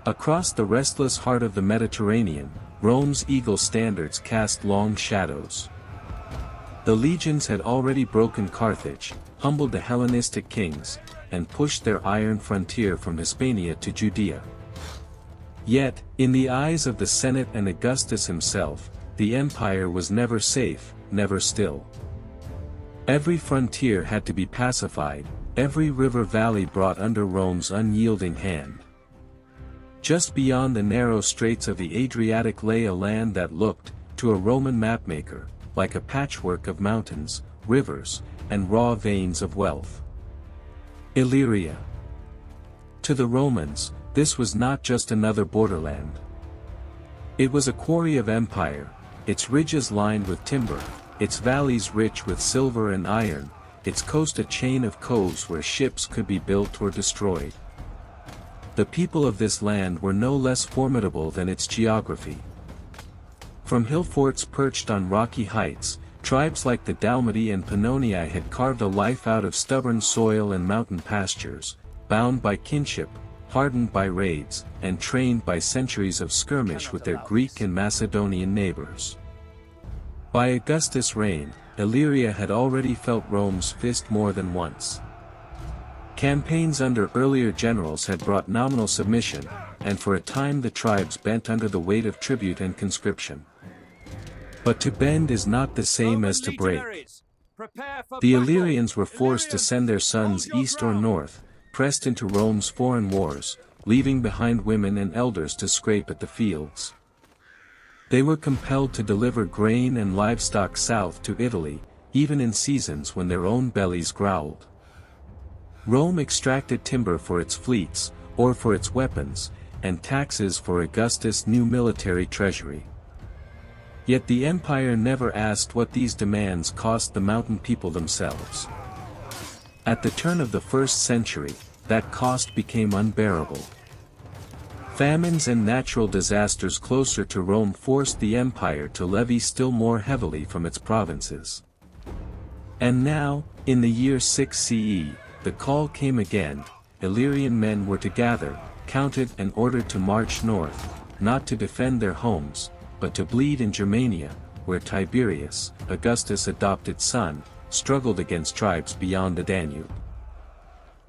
Across the restless heart of the Mediterranean, Rome's eagle standards cast long shadows. The legions had already broken Carthage, humbled the Hellenistic kings, and pushed their iron frontier from Hispania to Judea. Yet, in the eyes of the Senate and Augustus himself, the empire was never safe, never still. Every frontier had to be pacified, every river valley brought under Rome's unyielding hand. Just beyond the narrow straits of the Adriatic lay a land that looked, to a Roman mapmaker, like a patchwork of mountains, rivers, and raw veins of wealth. Illyria. To the Romans, this was not just another borderland. It was a quarry of empire, its ridges lined with timber, its valleys rich with silver and iron, its coast a chain of coves where ships could be built or destroyed. The people of this land were no less formidable than its geography. From hill forts perched on rocky heights, tribes like the Dalmati and Pannonii had carved a life out of stubborn soil and mountain pastures, bound by kinship, hardened by raids, and trained by centuries of skirmish with their Greek and Macedonian neighbors. By Augustus' reign, Illyria had already felt Rome's fist more than once. Campaigns under earlier generals had brought nominal submission, and for a time the tribes bent under the weight of tribute and conscription. But to bend is not the same as to break. The Illyrians were forced to send their sons east or north, pressed into Rome's foreign wars, leaving behind women and elders to scrape at the fields. They were compelled to deliver grain and livestock south to Italy, even in seasons when their own bellies growled. Rome extracted timber for its fleets, or for its weapons, and taxes for Augustus' new military treasury. Yet the empire never asked what these demands cost the mountain people themselves. At the turn of the 1st century, that cost became unbearable. Famines and natural disasters closer to Rome forced the empire to levy still more heavily from its provinces. And now, in the year 6 CE, the call came again. Illyrian men were to gather, counted and ordered to march north, not to defend their homes, but to bleed in Germania, where Tiberius, Augustus' adopted son, struggled against tribes beyond the Danube.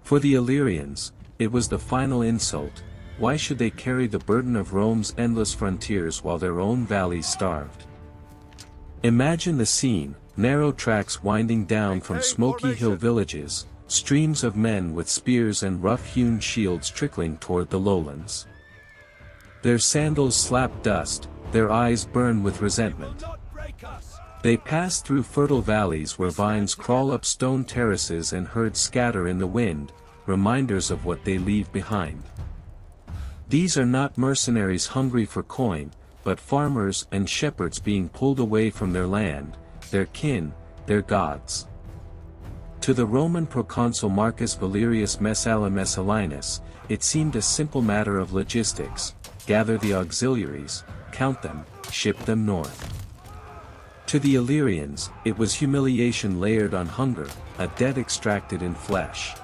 For the Illyrians, it was the final insult. Why should they carry the burden of Rome's endless frontiers while their own valleys starved? Imagine the scene, narrow tracks winding down from smoky hill villages, streams of men with spears and rough-hewn shields trickling toward the lowlands. Their sandals slap dust, their eyes burn with resentment. They pass through fertile valleys where vines crawl up stone terraces and herds scatter in the wind, reminders of what they leave behind. These are not mercenaries hungry for coin, but farmers and shepherds being pulled away from their land, their kin, their gods. To the Roman proconsul Marcus Valerius Messala Messallinus, it seemed a simple matter of logistics: gather the auxiliaries, count them, ship them north. To the Illyrians, it was humiliation layered on hunger, a debt extracted in flesh.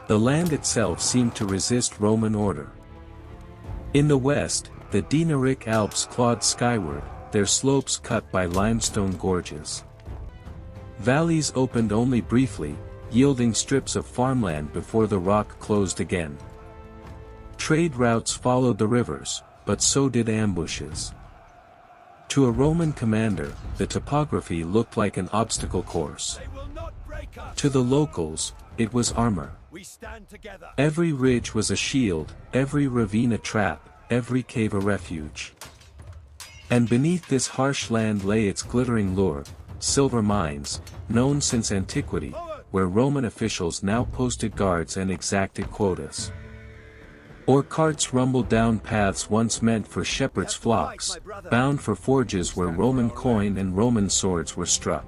The land itself seemed to resist Roman order. In the west, the Dinaric Alps clawed skyward, their slopes cut by limestone gorges. Valleys opened only briefly, yielding strips of farmland before the rock closed again. Trade routes followed the rivers, but so did ambushes. To a Roman commander, the topography looked like an obstacle course. To the locals, it was armor. Every ridge was a shield, every ravine a trap, every cave a refuge. And beneath this harsh land lay its glittering lure: silver mines, known since antiquity, where Roman officials now posted guards and exacted quotas. Or carts rumbled down paths once meant for shepherds' flocks, bound for forges where Roman coin and Roman swords were struck.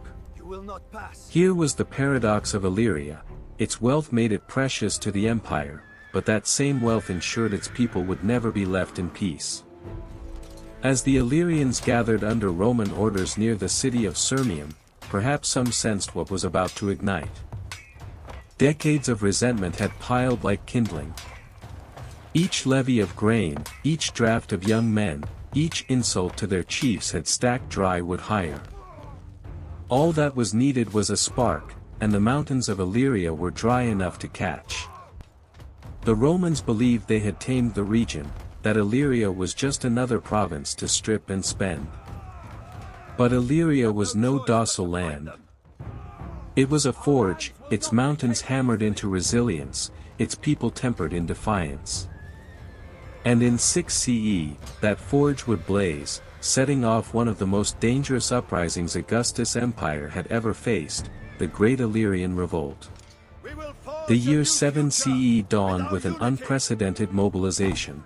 Here was the paradox of Illyria: its wealth made it precious to the empire, but that same wealth ensured its people would never be left in peace. As the Illyrians gathered under Roman orders near the city of Sirmium, perhaps some sensed what was about to ignite. Decades of resentment had piled like kindling. Each levy of grain, each draft of young men, each insult to their chiefs had stacked dry wood higher. All that was needed was a spark, and the mountains of Illyria were dry enough to catch. The Romans believed they had tamed the region, that Illyria was just another province to strip and spend. But Illyria was no docile land. It was a forge, its mountains hammered into resilience, its people tempered in defiance. And in 6 CE, that forge would blaze, setting off one of the most dangerous uprisings Augustus' empire had ever faced, the Great Illyrian Revolt. The year 7 CE dawned with an unprecedented mobilization.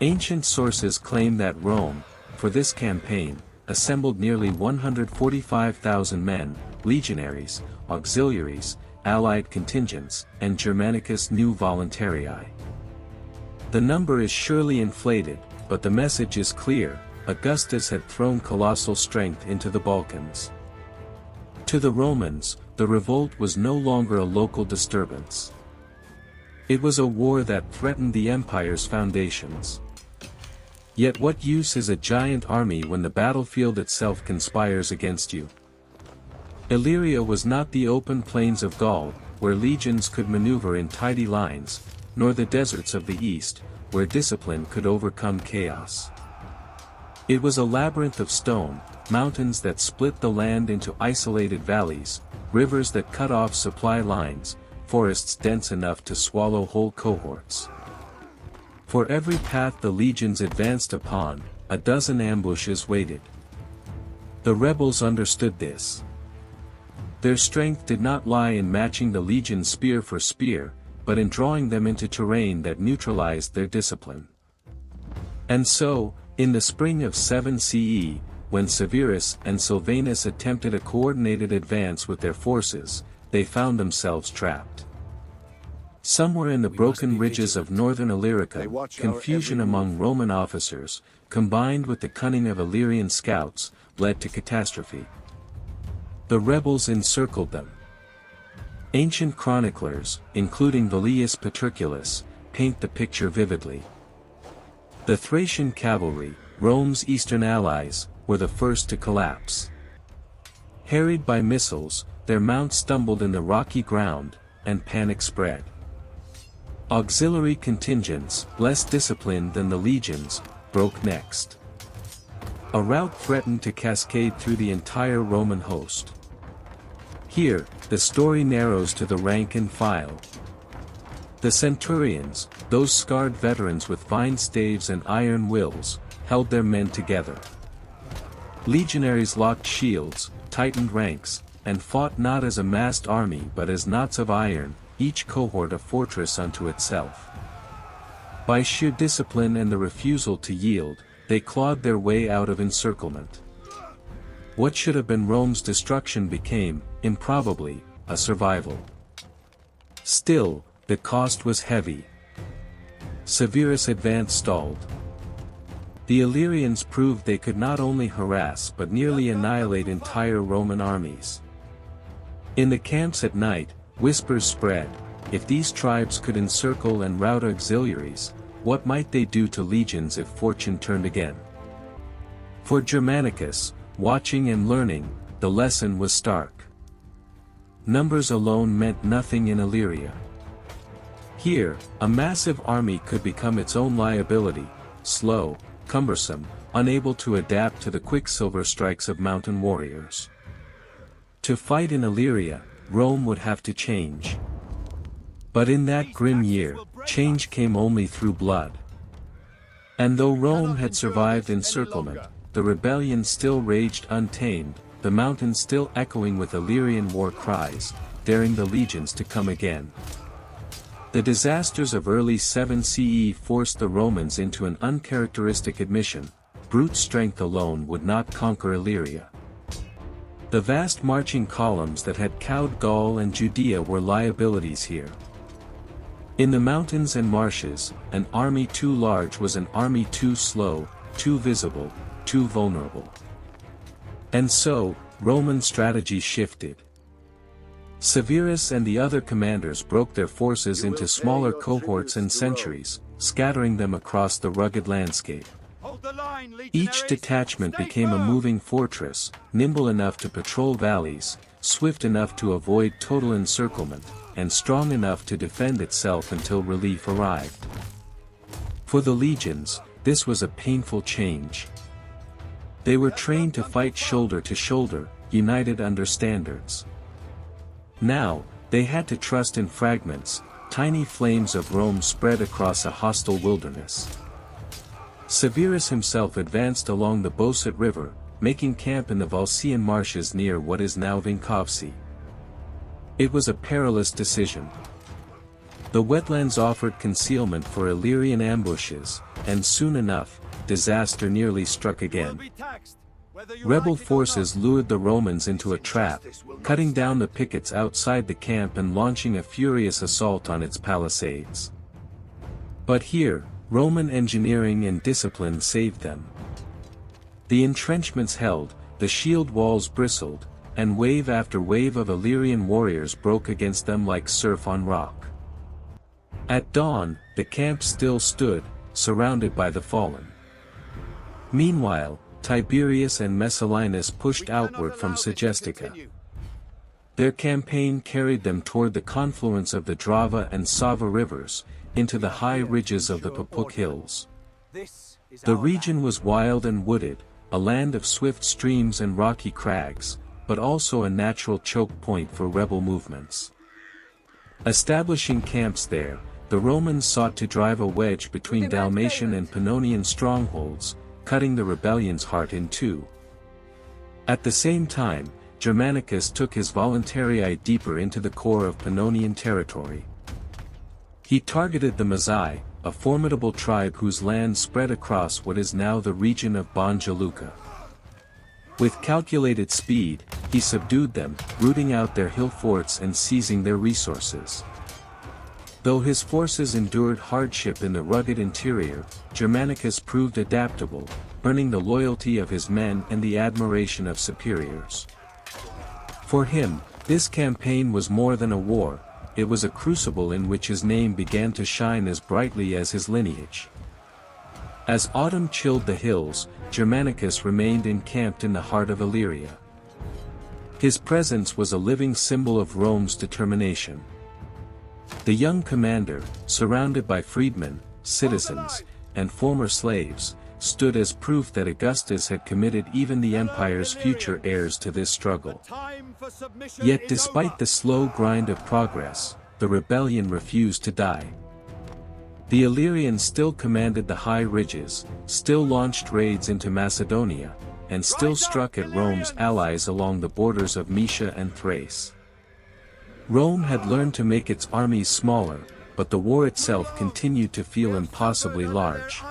Ancient sources claim that Rome, for this campaign, assembled nearly 145,000 men, legionaries, auxiliaries, allied contingents, and Germanicus new voluntarii. The number is surely inflated, but the message is clear: Augustus had thrown colossal strength into the Balkans. To the Romans, the revolt was no longer a local disturbance. It was a war that threatened the empire's foundations. Yet what use is a giant army when the battlefield itself conspires against you? Illyria was not the open plains of Gaul, where legions could maneuver in tidy lines, nor the deserts of the east, where discipline could overcome chaos. It was a labyrinth of stone, mountains that split the land into isolated valleys, rivers that cut off supply lines, forests dense enough to swallow whole cohorts. For every path the legions advanced upon, a dozen ambushes waited. The rebels understood this. Their strength did not lie in matching the legion spear for spear, but in drawing them into terrain that neutralized their discipline. And so, in the spring of 7 CE, when Severus and Silvanus attempted a coordinated advance with their forces, they found themselves trapped. Somewhere in the broken ridges of northern Illyricum, confusion among Roman officers, combined with the cunning of Illyrian scouts, led to catastrophe. The rebels encircled them. Ancient chroniclers, including Velius Paterculus, paint the picture vividly. The Thracian cavalry, Rome's eastern allies, were the first to collapse. Harried by missiles, their mounts stumbled in the rocky ground, and panic spread. Auxiliary contingents, less disciplined than the legions, broke next. A rout threatened to cascade through the entire Roman host. Here, the story narrows to the rank and file. The centurions, those scarred veterans with vine staves and iron wills, held their men together. Legionaries locked shields, tightened ranks, and fought not as a massed army but as knots of iron, each cohort a fortress unto itself. By sheer discipline and the refusal to yield, they clawed their way out of encirclement. What should have been Rome's destruction became, improbably, a survival. Still, the cost was heavy. Severus' advance stalled. The Illyrians proved they could not only harass but nearly annihilate entire Roman armies. In the camps at night, whispers spread: if these tribes could encircle and rout auxiliaries, what might they do to legions if fortune turned again? For Germanicus, watching and learning, the lesson was stark. Numbers alone meant nothing in Illyria. Here, a massive army could become its own liability, slow, cumbersome, unable to adapt to the quicksilver strikes of mountain warriors. To fight in Illyria, Rome would have to change. But in that grim year, change came only through blood. And though Rome had survived encirclement, the rebellion still raged untamed, the mountains still echoing with Illyrian war cries, daring the legions to come again. The disasters of early 7 CE forced the Romans into an uncharacteristic admission: brute strength alone would not conquer Illyria. The vast marching columns that had cowed Gaul and Judea were liabilities here. In the mountains and marshes, an army too large was an army too slow, too visible, too vulnerable. And so, Roman strategy shifted. Severus and the other commanders broke their forces into smaller cohorts and centuries, scattering them across the rugged landscape. Each detachment became a moving fortress, nimble enough to patrol valleys, swift enough to avoid total encirclement, and strong enough to defend itself until relief arrived. For the legions, this was a painful change. They were trained to fight shoulder to shoulder, united under standards. Now, they had to trust in fragments, tiny flames of Rome spread across a hostile wilderness. Severus himself advanced along the Bosut River, making camp in the Volscian marshes near what is now Vinkovci. It was a perilous decision. The wetlands offered concealment for Illyrian ambushes, and soon enough, disaster nearly struck again. Rebel forces lured the Romans into a trap, cutting down the pickets outside the camp and launching a furious assault on its palisades. But here, Roman engineering and discipline saved them. The entrenchments held, the shield walls bristled, and wave after wave of Illyrian warriors broke against them like surf on rock. At dawn, the camp still stood, surrounded by the fallen. Meanwhile, Tiberius and Messallinus pushed outward from Segestica. Their campaign carried them toward the confluence of the Drava and Sava rivers, into the high ridges of the Papuk hills. The region was wild and wooded, a land of swift streams and rocky crags, but also a natural choke point for rebel movements. Establishing camps there, the Romans sought to drive a wedge between Dalmatian and Pannonian strongholds, cutting the rebellion's heart in two. At the same time, Germanicus took his voluntarii deeper into the core of Pannonian territory. He targeted the Mazai, a formidable tribe whose land spread across what is now the region of Banja Luka. With calculated speed, he subdued them, rooting out their hill forts and seizing their resources. Though his forces endured hardship in the rugged interior, Germanicus proved adaptable, earning the loyalty of his men and the admiration of superiors. For him, this campaign was more than a war, it was a crucible in which his name began to shine as brightly as his lineage. As autumn chilled the hills, Germanicus remained encamped in the heart of Illyria. His presence was a living symbol of Rome's determination. The young commander, surrounded by freedmen, citizens, and former slaves, stood as proof that Augustus had committed even the empire's future heirs to this struggle. Yet despite the slow grind of progress, the rebellion refused to die. The Illyrians still commanded the high ridges, still launched raids into Macedonia, and still struck at Rome's allies along the borders of Moesia and Thrace. Rome had learned to make its armies smaller, but the war itself continued to feel impossibly large.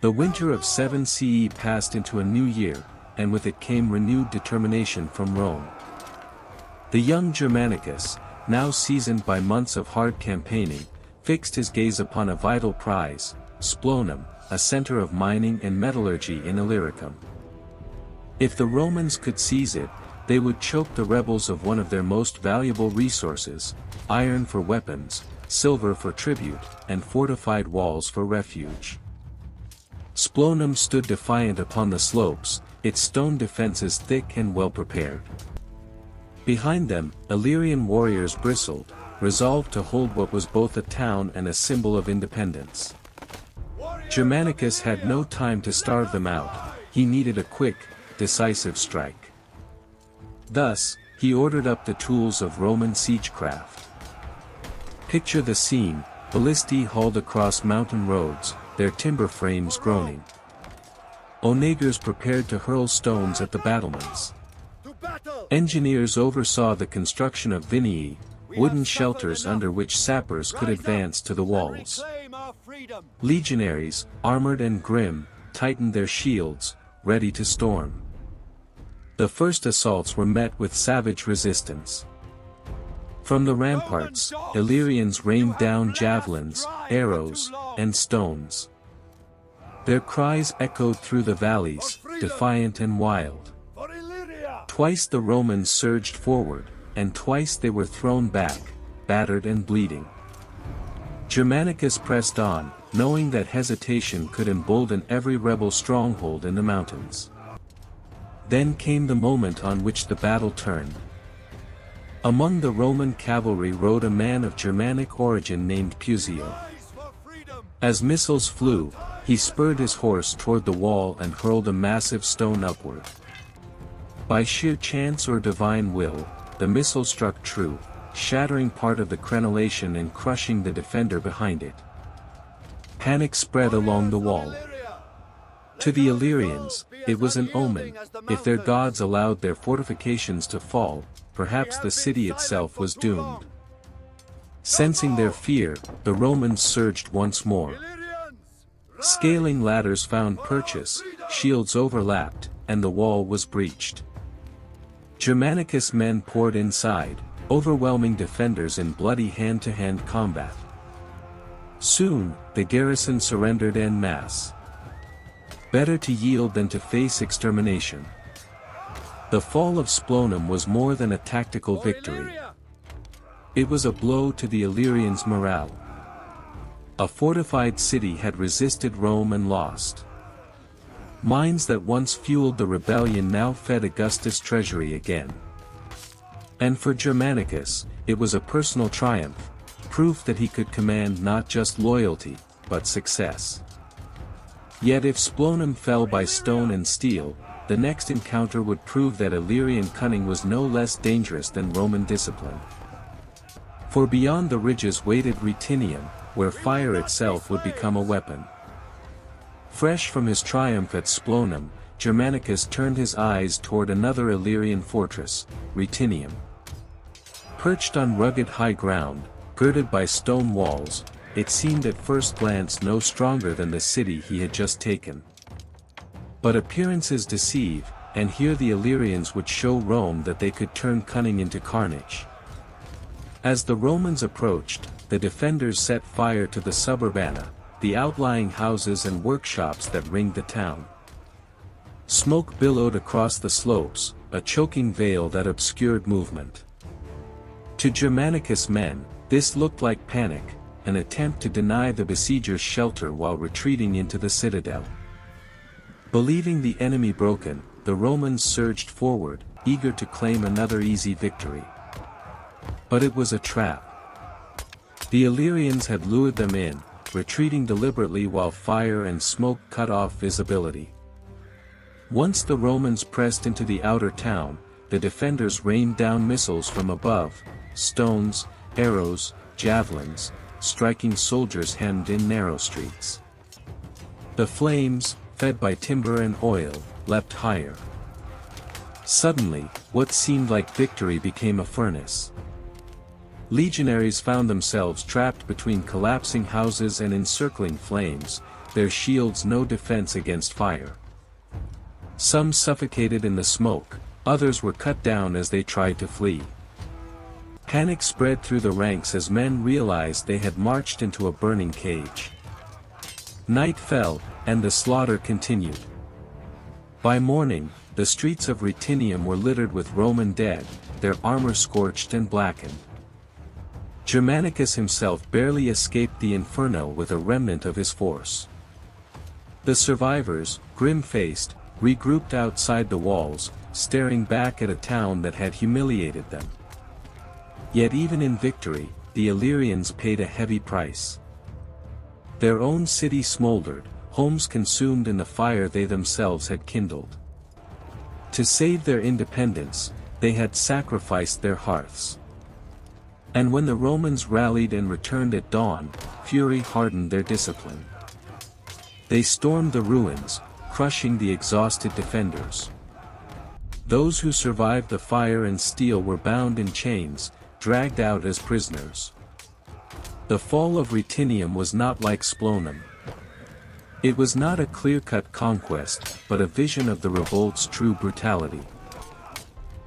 The winter of 7 CE passed into a new year, and with it came renewed determination from Rome. The young Germanicus, now seasoned by months of hard campaigning, fixed his gaze upon a vital prize, Splonum, a center of mining and metallurgy in Illyricum. If the Romans could seize it, they would choke the rebels of one of their most valuable resources, iron for weapons, silver for tribute, and fortified walls for refuge. Splonum stood defiant upon the slopes, its stone defenses thick and well prepared. Behind them, Illyrian warriors bristled, resolved to hold what was both a town and a symbol of independence. Germanicus had no time to starve them out, he needed a quick, decisive strike. Thus, he ordered up the tools of Roman siegecraft. Picture the scene, ballistae hauled across mountain roads, their timber frames groaning. Onagers prepared to hurl stones at the battlements. Engineers oversaw the construction of vinii, wooden shelters under which sappers could advance to the walls. Legionaries, armored and grim, tightened their shields, ready to storm. The first assaults were met with savage resistance. From the ramparts, Illyrians rained down javelins, arrows, and stones. Their cries echoed through the valleys, defiant and wild. Twice the Romans surged forward, and twice they were thrown back, battered and bleeding. Germanicus pressed on, knowing that hesitation could embolden every rebel stronghold in the mountains. Then came the moment on which the battle turned. Among the Roman cavalry rode a man of Germanic origin named Pusio. As missiles flew, he spurred his horse toward the wall and hurled a massive stone upward. By sheer chance or divine will, the missile struck true, shattering part of the crenellation and crushing the defender behind it. Panic spread along the wall. To the Illyrians, it was an omen. If their gods allowed their fortifications to fall, perhaps the city itself was doomed. Sensing their fear, the Romans surged once more. Scaling ladders found purchase, shields overlapped, and the wall was breached. Germanicus' men poured inside, overwhelming defenders in bloody hand-to-hand combat. Soon, the garrison surrendered en masse. Better to yield than to face extermination. The fall of Splonum was more than a tactical victory. It was a blow to the Illyrians' morale. A fortified city had resisted Rome and lost. Mines that once fueled the rebellion now fed Augustus' treasury again. And for Germanicus, it was a personal triumph, proof that he could command not just loyalty, but success. Yet if Splonum fell by stone and steel, the next encounter would prove that Illyrian cunning was no less dangerous than Roman discipline. For beyond the ridges waited Rhytinium, where fire itself would become a weapon. Fresh from his triumph at Splonum, Germanicus turned his eyes toward another Illyrian fortress, Rhytinium. Perched on rugged high ground, girded by stone walls, it seemed at first glance no stronger than the city he had just taken. But appearances deceive, and here the Illyrians would show Rome that they could turn cunning into carnage. As the Romans approached, the defenders set fire to the suburbana, the outlying houses and workshops that ringed the town. Smoke billowed across the slopes, a choking veil that obscured movement. To Germanicus' men, this looked like panic, an attempt to deny the besiegers shelter while retreating into the citadel. Believing the enemy broken, the Romans surged forward, eager to claim another easy victory. But it was a trap. The Illyrians had lured them in, retreating deliberately while fire and smoke cut off visibility. Once the Romans pressed into the outer town, the defenders rained down missiles from above, stones, arrows, javelins, striking soldiers hemmed in narrow streets. The flames, fed by timber and oil, leapt higher. Suddenly, what seemed like victory became a furnace. Legionaries found themselves trapped between collapsing houses and encircling flames, their shields no defense against fire. Some suffocated in the smoke, others were cut down as they tried to flee. Panic spread through the ranks as men realized they had marched into a burning cage. Night fell, and the slaughter continued. By morning, the streets of Rhytinium were littered with Roman dead, their armor scorched and blackened. Germanicus himself barely escaped the inferno with a remnant of his force. The survivors, grim-faced, regrouped outside the walls, staring back at a town that had humiliated them. Yet even in victory, the Illyrians paid a heavy price. Their own city smoldered, homes consumed in the fire they themselves had kindled. To save their independence, they had sacrificed their hearths. And when the Romans rallied and returned at dawn, fury hardened their discipline. They stormed the ruins, crushing the exhausted defenders. Those who survived the fire and steel were bound in chains, dragged out as prisoners. The fall of Rhytinium was not like Splonum. It was not a clear-cut conquest, but a vision of the revolt's true brutality.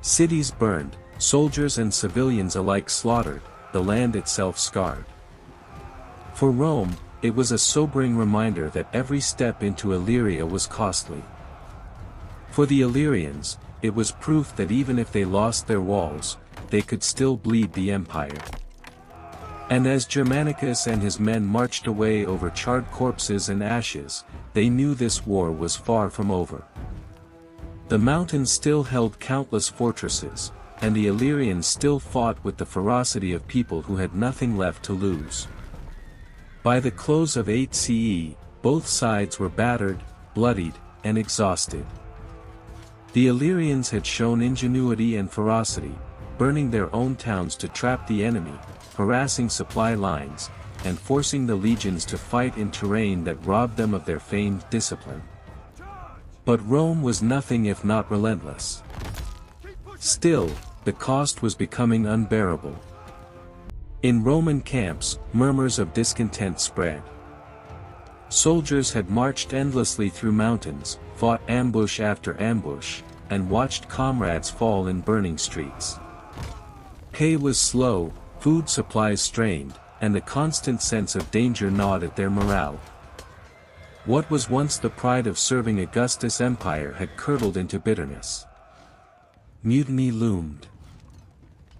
Cities burned, soldiers and civilians alike slaughtered, the land itself scarred. For Rome, it was a sobering reminder that every step into Illyria was costly. For the Illyrians, it was proof that even if they lost their walls, they could still bleed the empire. And as Germanicus and his men marched away over charred corpses and ashes, they knew this war was far from over. The mountains still held countless fortresses, and the Illyrians still fought with the ferocity of people who had nothing left to lose. By the close of 8 CE, both sides were battered, bloodied, and exhausted. The Illyrians had shown ingenuity and ferocity, burning their own towns to trap the enemy, harassing supply lines, and forcing the legions to fight in terrain that robbed them of their famed discipline. But Rome was nothing if not relentless. Still, the cost was becoming unbearable. In Roman camps, murmurs of discontent spread. Soldiers had marched endlessly through mountains, fought ambush after ambush, and watched comrades fall in burning streets. Pay was slow, food supplies strained, and a constant sense of danger gnawed at their morale. What was once the pride of serving Augustus' empire had curdled into bitterness. Mutiny loomed.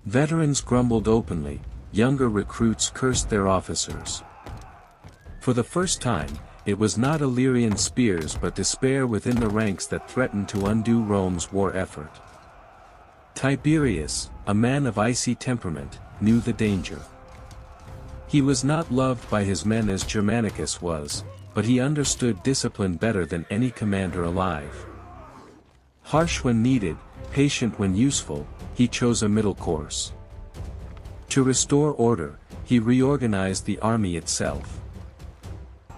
Veterans grumbled openly, younger recruits cursed their officers. For the first time, it was not Illyrian spears but despair within the ranks that threatened to undo Rome's war effort. Tiberius, a man of icy temperament, knew the danger. He was not loved by his men as Germanicus was, but he understood discipline better than any commander alive. Harsh when needed, patient when useful, he chose a middle course. To restore order, he reorganized the army itself.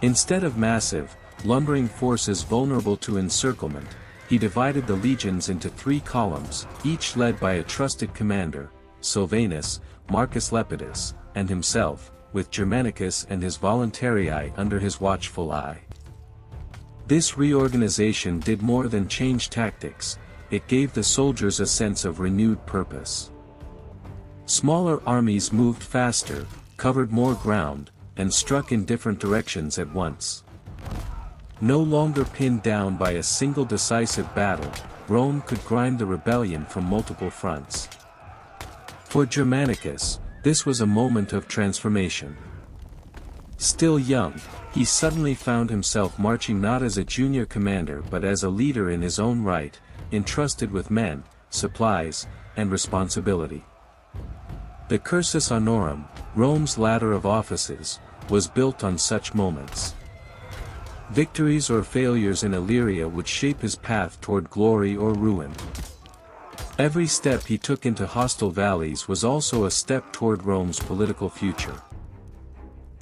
Instead of massive, lumbering forces vulnerable to encirclement, he divided the legions into 3 columns, each led by a trusted commander, Silvanus, Marcus Lepidus, and himself, with Germanicus and his voluntarii under his watchful eye. This reorganization did more than change tactics, it gave the soldiers a sense of renewed purpose. Smaller armies moved faster, covered more ground, and struck in different directions at once. No longer pinned down by a single decisive battle, Rome could grind the rebellion from multiple fronts. For Germanicus, this was a moment of transformation. Still young, he suddenly found himself marching not as a junior commander but as a leader in his own right, entrusted with men, supplies, and responsibility. The cursus honorum, Rome's ladder of offices, was built on such moments. Victories or failures in Illyria would shape his path toward glory or ruin. Every step he took into hostile valleys was also a step toward Rome's political future.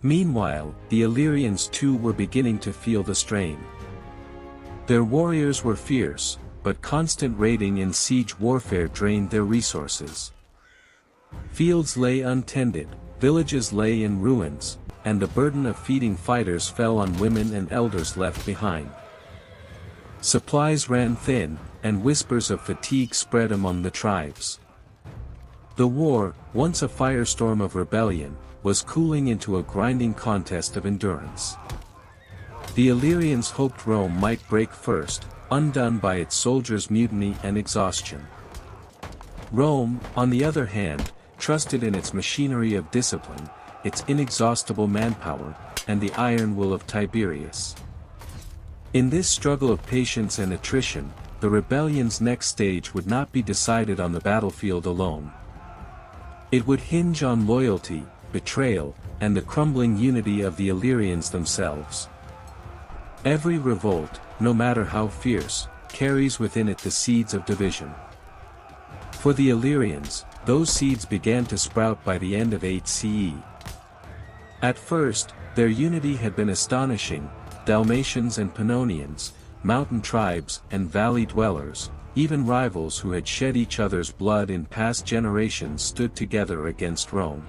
Meanwhile, the Illyrians too were beginning to feel the strain. Their warriors were fierce, but constant raiding and siege warfare drained their resources. Fields lay untended, villages lay in ruins, and the burden of feeding fighters fell on women and elders left behind. Supplies ran thin, and whispers of fatigue spread among the tribes. The war, once a firestorm of rebellion, was cooling into a grinding contest of endurance. The Illyrians hoped Rome might break first, undone by its soldiers' mutiny and exhaustion. Rome, on the other hand, trusted in its machinery of discipline, its inexhaustible manpower, and the iron will of Tiberius. In this struggle of patience and attrition, the rebellion's next stage would not be decided on the battlefield alone. It would hinge on loyalty, betrayal, and the crumbling unity of the Illyrians themselves. Every revolt, no matter how fierce, carries within it the seeds of division. For the Illyrians, those seeds began to sprout by the end of 8 CE. At first, their unity had been astonishing. Dalmatians and Pannonians, mountain tribes and valley dwellers, even rivals who had shed each other's blood in past generations stood together against Rome.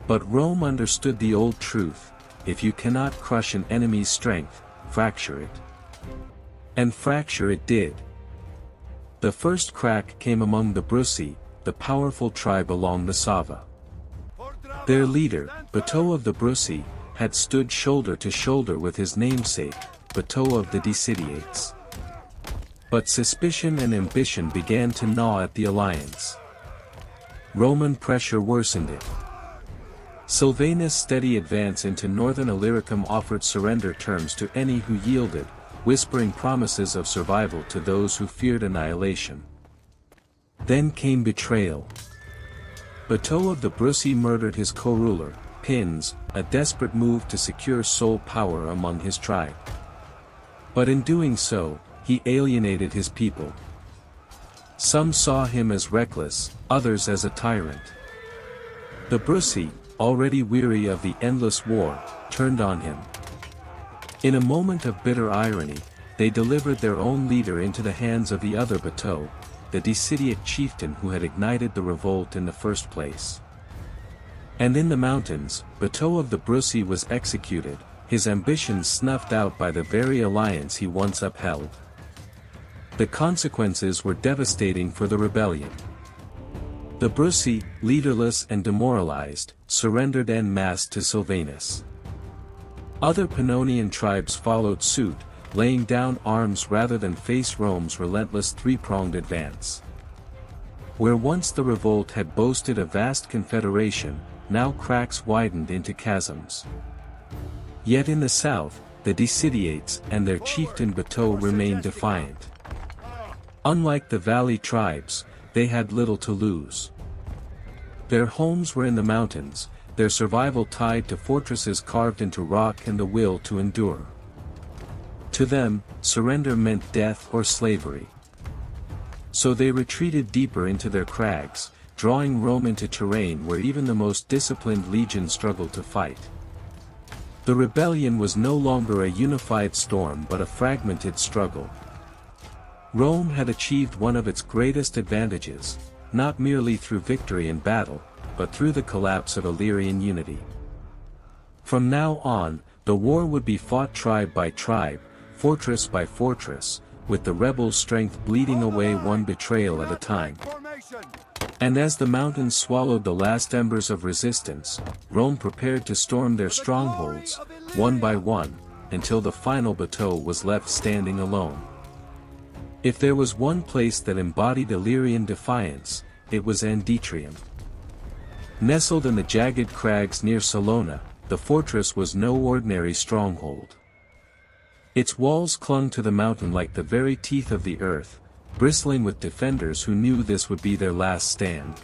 But Rome understood the old truth: if you cannot crush an enemy's strength, fracture it. And fracture it did. The first crack came among the Brussi, the powerful tribe along the Sava. Their leader, Bato of the Brussi, had stood shoulder to shoulder with his namesake, Bato of the Decidiates. But suspicion and ambition began to gnaw at the alliance. Roman pressure worsened it. Silvanus' steady advance into northern Illyricum offered surrender terms to any who yielded, whispering promises of survival to those who feared annihilation. Then came betrayal. Bato of the Brussi murdered his co-ruler, Pins, a desperate move to secure sole power among his tribe. But in doing so, he alienated his people. Some saw him as reckless, others as a tyrant. The Brussi, already weary of the endless war, turned on him. In a moment of bitter irony, they delivered their own leader into the hands of the other Bato, the Decidiac chieftain who had ignited the revolt in the first place. And in the mountains, Bato of the Brussi was executed, his ambitions snuffed out by the very alliance he once upheld. The consequences were devastating for the rebellion. The Brussi, leaderless and demoralized, surrendered en masse to Silvanus. Other Pannonian tribes followed suit, laying down arms rather than face Rome's relentless three-pronged advance. Where once the revolt had boasted a vast confederation, now cracks widened into chasms. Yet in the south, the Decidiates and their chieftain Bato remained defiant. Unlike the valley tribes, they had little to lose. Their homes were in the mountains, their survival tied to fortresses carved into rock and the will to endure. To them, surrender meant death or slavery. So they retreated deeper into their crags, drawing Rome into terrain where even the most disciplined legion struggled to fight. The rebellion was no longer a unified storm but a fragmented struggle. Rome had achieved one of its greatest advantages, not merely through victory in battle, but through the collapse of Illyrian unity. From now on, the war would be fought tribe by tribe, fortress by fortress, with the rebels' strength bleeding away one betrayal at a time. And as the mountains swallowed the last embers of resistance, Rome prepared to storm their strongholds, one by one, until the final Bato was left standing alone. If there was one place that embodied Illyrian defiance, it was Andetrium. Nestled in the jagged crags near Salona, the fortress was no ordinary stronghold. Its walls clung to the mountain like the very teeth of the earth, bristling with defenders who knew this would be their last stand.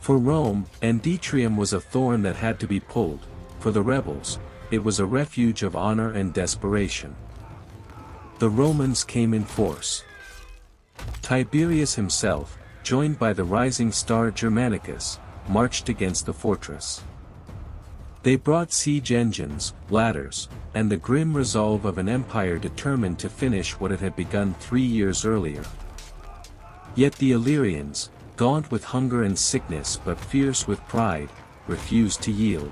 For Rome, Andetrium was a thorn that had to be pulled; for the rebels, it was a refuge of honor and desperation. The Romans came in force. Tiberius himself, joined by the rising star Germanicus, marched against the fortress. They brought siege engines, ladders, and the grim resolve of an empire determined to finish what it had begun 3 years earlier. Yet the Illyrians, gaunt with hunger and sickness but fierce with pride, refused to yield.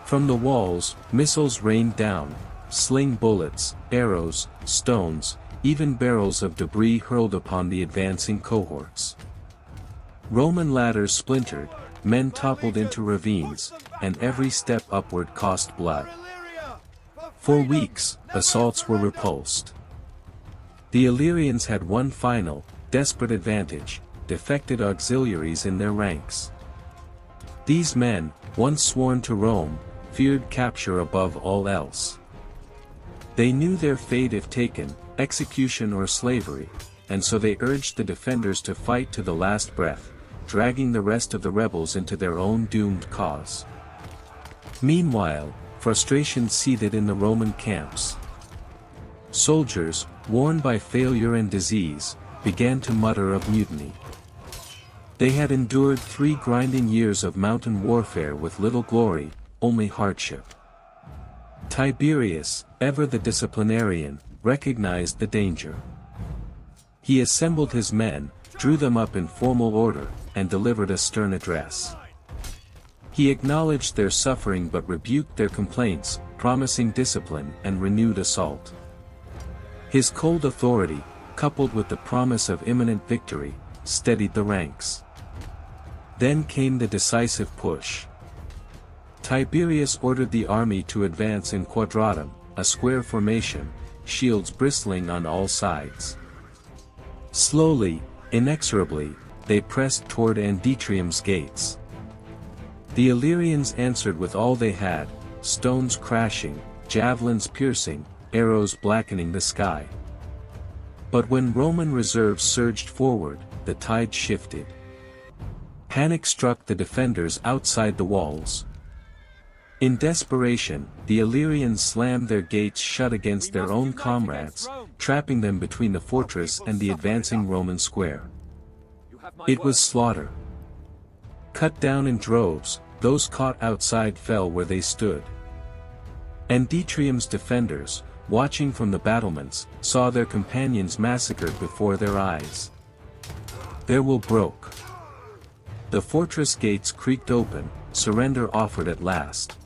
From the walls, missiles rained down, sling bullets, arrows, stones, even barrels of debris hurled upon the advancing cohorts. Roman ladders splintered, men toppled into ravines, and every step upward cost blood. For weeks, assaults were repulsed. The Illyrians had one final, desperate advantage: defected auxiliaries in their ranks. These men, once sworn to Rome, feared capture above all else. They knew their fate if taken, execution or slavery, and so they urged the defenders to fight to the last breath, dragging the rest of the rebels into their own doomed cause. Meanwhile, frustration seethed in the Roman camps. Soldiers, worn by failure and disease, began to mutter of mutiny. They had endured 3 grinding years of mountain warfare with little glory, only hardship. Tiberius, ever the disciplinarian, recognized the danger. He assembled his men, drew them up in formal order, and delivered a stern address. He acknowledged their suffering but rebuked their complaints, promising discipline and renewed assault. His cold authority, coupled with the promise of imminent victory, steadied the ranks. Then came the decisive push. Tiberius ordered the army to advance in quadratum, a square formation, shields bristling on all sides. Slowly, inexorably, they pressed toward Andetrium's gates. The Illyrians answered with all they had, stones crashing, javelins piercing, arrows blackening the sky. But when Roman reserves surged forward, the tide shifted. Panic struck the defenders outside the walls. In desperation, the Illyrians slammed their gates shut against their own comrades, trapping them between the fortress and the advancing Roman square. It was slaughter. Cut down in droves, those caught outside fell where they stood. Andetrium's defenders, watching from the battlements, saw their companions massacred before their eyes. Their will broke. The fortress gates creaked open, surrender offered at last.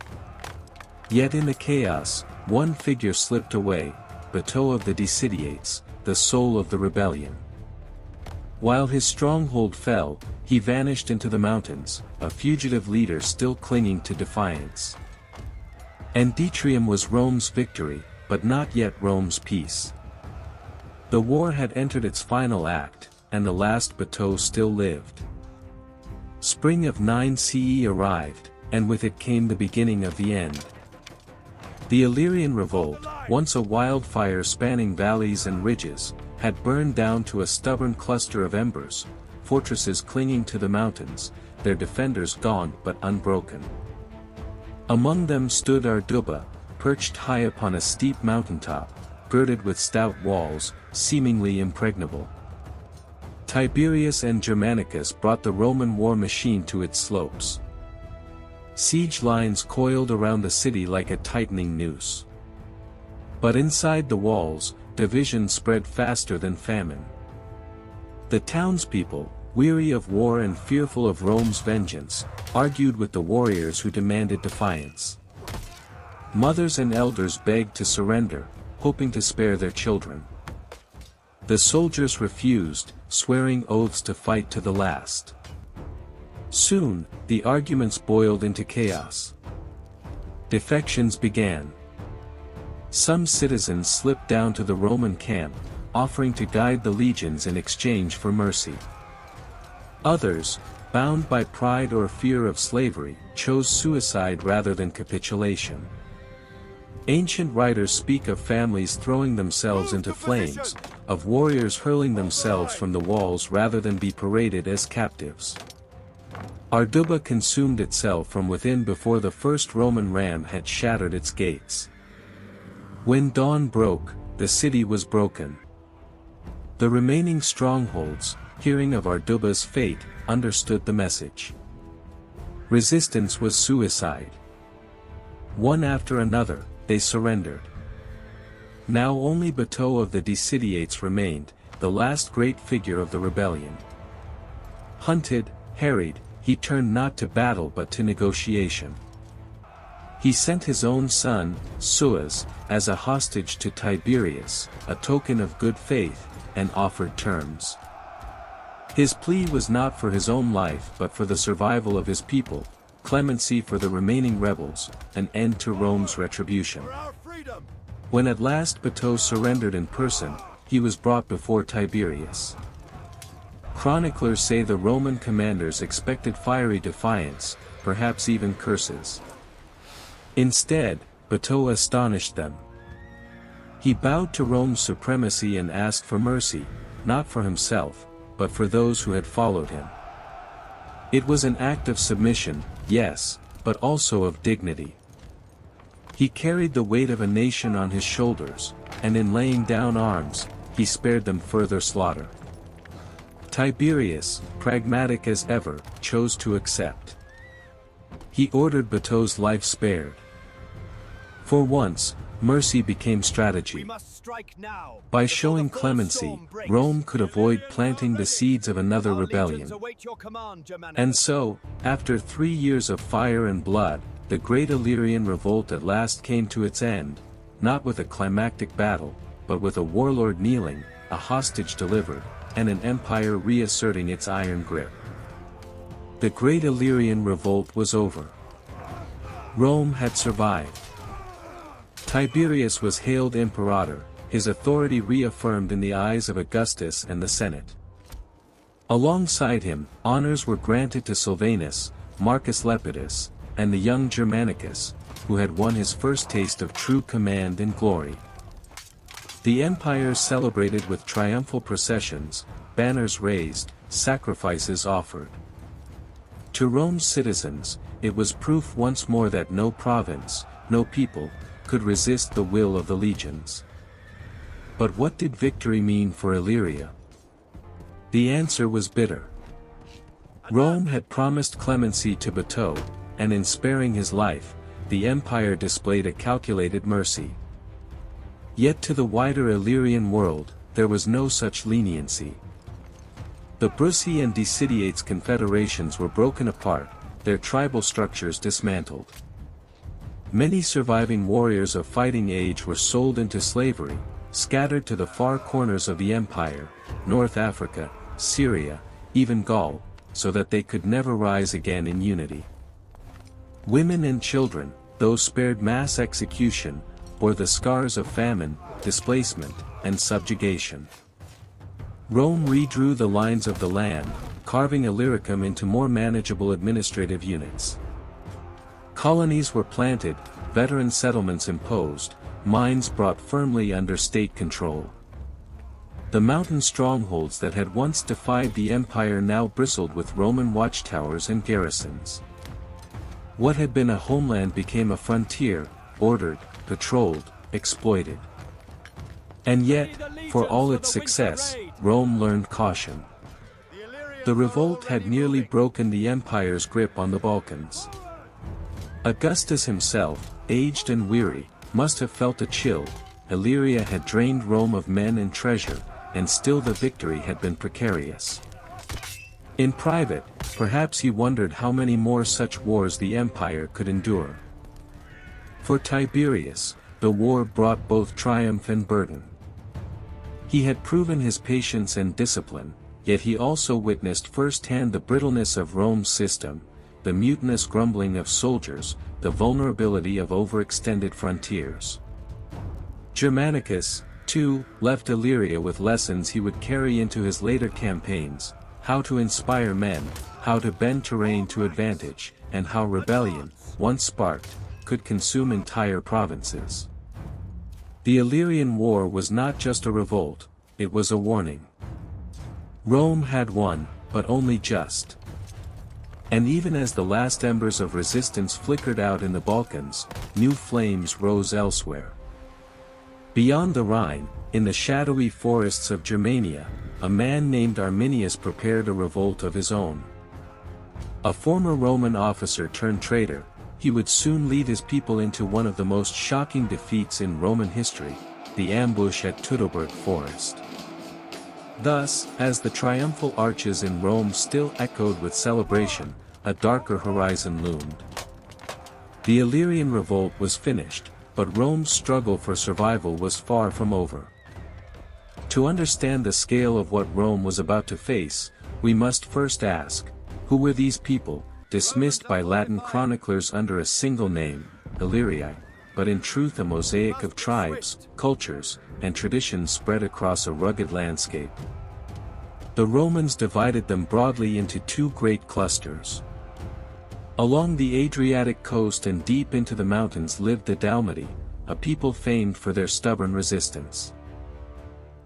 Yet in the chaos, one figure slipped away, Bato of the Decidiates, the soul of the rebellion. While his stronghold fell, he vanished into the mountains, a fugitive leader still clinging to defiance. Andetrium was Rome's victory, but not yet Rome's peace. The war had entered its final act, and the last Bato still lived. Spring of 9 CE arrived, and with it came the beginning of the end. The Illyrian Revolt, once a wildfire spanning valleys and ridges, had burned down to a stubborn cluster of embers, fortresses clinging to the mountains, their defenders gaunt but unbroken. Among them stood Arduba, perched high upon a steep mountaintop, girded with stout walls, seemingly impregnable. Tiberius and Germanicus brought the Roman war machine to its slopes. Siege lines coiled around the city like a tightening noose. But inside the walls, division spread faster than famine. The townspeople, weary of war and fearful of Rome's vengeance, argued with the warriors who demanded defiance. Mothers and elders begged to surrender, hoping to spare their children. The soldiers refused, swearing oaths to fight to the last. Soon, the arguments boiled into chaos. Defections began. Some citizens slipped down to the Roman camp, offering to guide the legions in exchange for mercy. Others, bound by pride or fear of slavery, chose suicide rather than capitulation. Ancient writers speak of families throwing themselves into flames, of warriors hurling themselves from the walls rather than be paraded as captives. Arduba consumed itself from within before the first Roman ram had shattered its gates. When dawn broke, the city was broken. The remaining strongholds, hearing of Arduba's fate, understood the message. Resistance was suicide. One after another, they surrendered. Now only Bato of the Decidiates remained, the last great figure of the rebellion. Hunted, harried, he turned not to battle but to negotiation. He sent his own son, Suas, as a hostage to Tiberius, a token of good faith, and offered terms. His plea was not for his own life but for the survival of his people, clemency for the remaining rebels, an end to Rome's retribution. When at last Bato surrendered in person, he was brought before Tiberius. Chroniclers say the Roman commanders expected fiery defiance, perhaps even curses. Instead, Bato astonished them. He bowed to Rome's supremacy and asked for mercy, not for himself, but for those who had followed him. It was an act of submission, yes, but also of dignity. He carried the weight of a nation on his shoulders, and in laying down arms, he spared them further slaughter. Tiberius, pragmatic as ever, chose to accept. He ordered Bato's life spared. For once, mercy became strategy. By showing clemency, Rome could avoid planting the seeds of another rebellion. And so, after 3 years of fire and blood, the Great Illyrian Revolt at last came to its end, not with a climactic battle, but with a warlord kneeling, a hostage delivered, and an empire reasserting its iron grip. The Great Illyrian Revolt was over. Rome had survived. Tiberius was hailed imperator, his authority reaffirmed in the eyes of Augustus and the Senate. Alongside him, honors were granted to Silvanus, Marcus Lepidus, and the young Germanicus, who had won his first taste of true command and glory. The empire celebrated with triumphal processions, banners raised, sacrifices offered. To Rome's citizens, it was proof once more that no province, no people, could resist the will of the legions. But what did victory mean for Illyria? The answer was bitter. Rome had promised clemency to Bato, and in sparing his life, the empire displayed a calculated mercy. Yet to the wider Illyrian world, there was no such leniency. The Brussi and Decidiates confederations were broken apart, their tribal structures dismantled. Many surviving warriors of fighting age were sold into slavery, scattered to the far corners of the empire, North Africa, Syria, even Gaul, so that they could never rise again in unity. Women and children, though spared mass execution, bore the scars of famine, displacement, and subjugation. Rome redrew the lines of the land, carving Illyricum into more manageable administrative units. Colonies were planted, veteran settlements imposed, mines brought firmly under state control. The mountain strongholds that had once defied the empire now bristled with Roman watchtowers and garrisons. What had been a homeland became a frontier, ordered, patrolled, exploited. And yet, for all its success, Rome learned caution. The revolt had nearly broken the empire's grip on the Balkans. Augustus himself, aged and weary, must have felt a chill. Illyria had drained Rome of men and treasure, and still the victory had been precarious. In private, perhaps he wondered how many more such wars the empire could endure. For Tiberius, the war brought both triumph and burden. He had proven his patience and discipline, yet he also witnessed firsthand the brittleness of Rome's system, the mutinous grumbling of soldiers, the vulnerability of overextended frontiers. Germanicus, too, left Illyria with lessons he would carry into his later campaigns: how to inspire men, how to bend terrain to advantage, and how rebellion, once sparked, could consume entire provinces. The Illyrian War was not just a revolt, it was a warning. Rome had won, but only just. And even as the last embers of resistance flickered out in the Balkans, new flames rose elsewhere. Beyond the Rhine, in the shadowy forests of Germania, a man named Arminius prepared a revolt of his own. A former Roman officer turned traitor, he would soon lead his people into one of the most shocking defeats in Roman history, the ambush at Teutoburg Forest. Thus, as the triumphal arches in Rome still echoed with celebration, a darker horizon loomed. The Illyrian revolt was finished, but Rome's struggle for survival was far from over. To understand the scale of what Rome was about to face, we must first ask, who were these people, dismissed by Latin chroniclers under a single name, Illyrii, but in truth a mosaic of tribes, cultures, and traditions spread across a rugged landscape? The Romans divided them broadly into two great clusters. Along the Adriatic coast and deep into the mountains lived the Dalmati, a people famed for their stubborn resistance.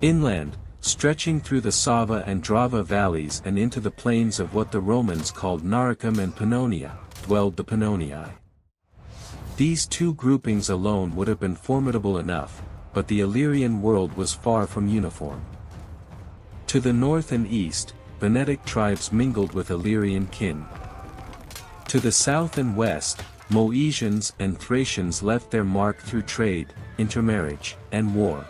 Inland, stretching through the Sava and Drava valleys and into the plains of what the Romans called Noricum and Pannonia, dwelled the Pannonii. These two groupings alone would have been formidable enough, but the Illyrian world was far from uniform. To the north and east, Venetic tribes mingled with Illyrian kin. To the south and west, Moesians and Thracians left their mark through trade, intermarriage, and war.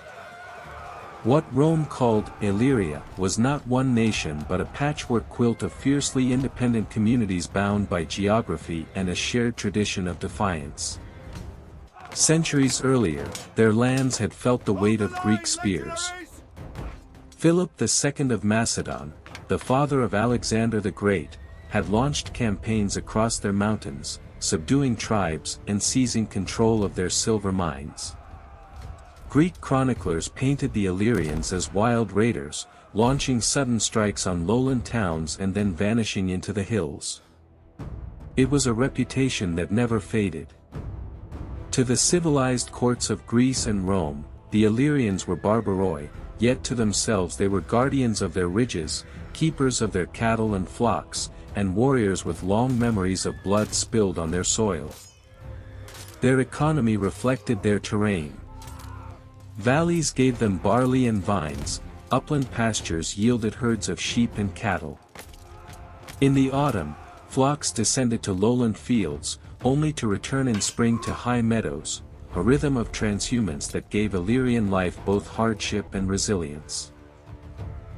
What Rome called Illyria was not one nation but a patchwork quilt of fiercely independent communities bound by geography and a shared tradition of defiance. Centuries earlier, their lands had felt the weight of Greek spears. Philip II of Macedon, the father of Alexander the Great, had launched campaigns across their mountains, subduing tribes and seizing control of their silver mines. Greek chroniclers painted the Illyrians as wild raiders, launching sudden strikes on lowland towns and then vanishing into the hills. It was a reputation that never faded. To the civilized courts of Greece and Rome, the Illyrians were barbaroi, yet to themselves they were guardians of their ridges, keepers of their cattle and flocks, and warriors with long memories of blood spilled on their soil. Their economy reflected their terrain. Valleys gave them barley and vines, upland pastures yielded herds of sheep and cattle. In the autumn, flocks descended to lowland fields, only to return in spring to high meadows, a rhythm of transhumance that gave Illyrian life both hardship and resilience.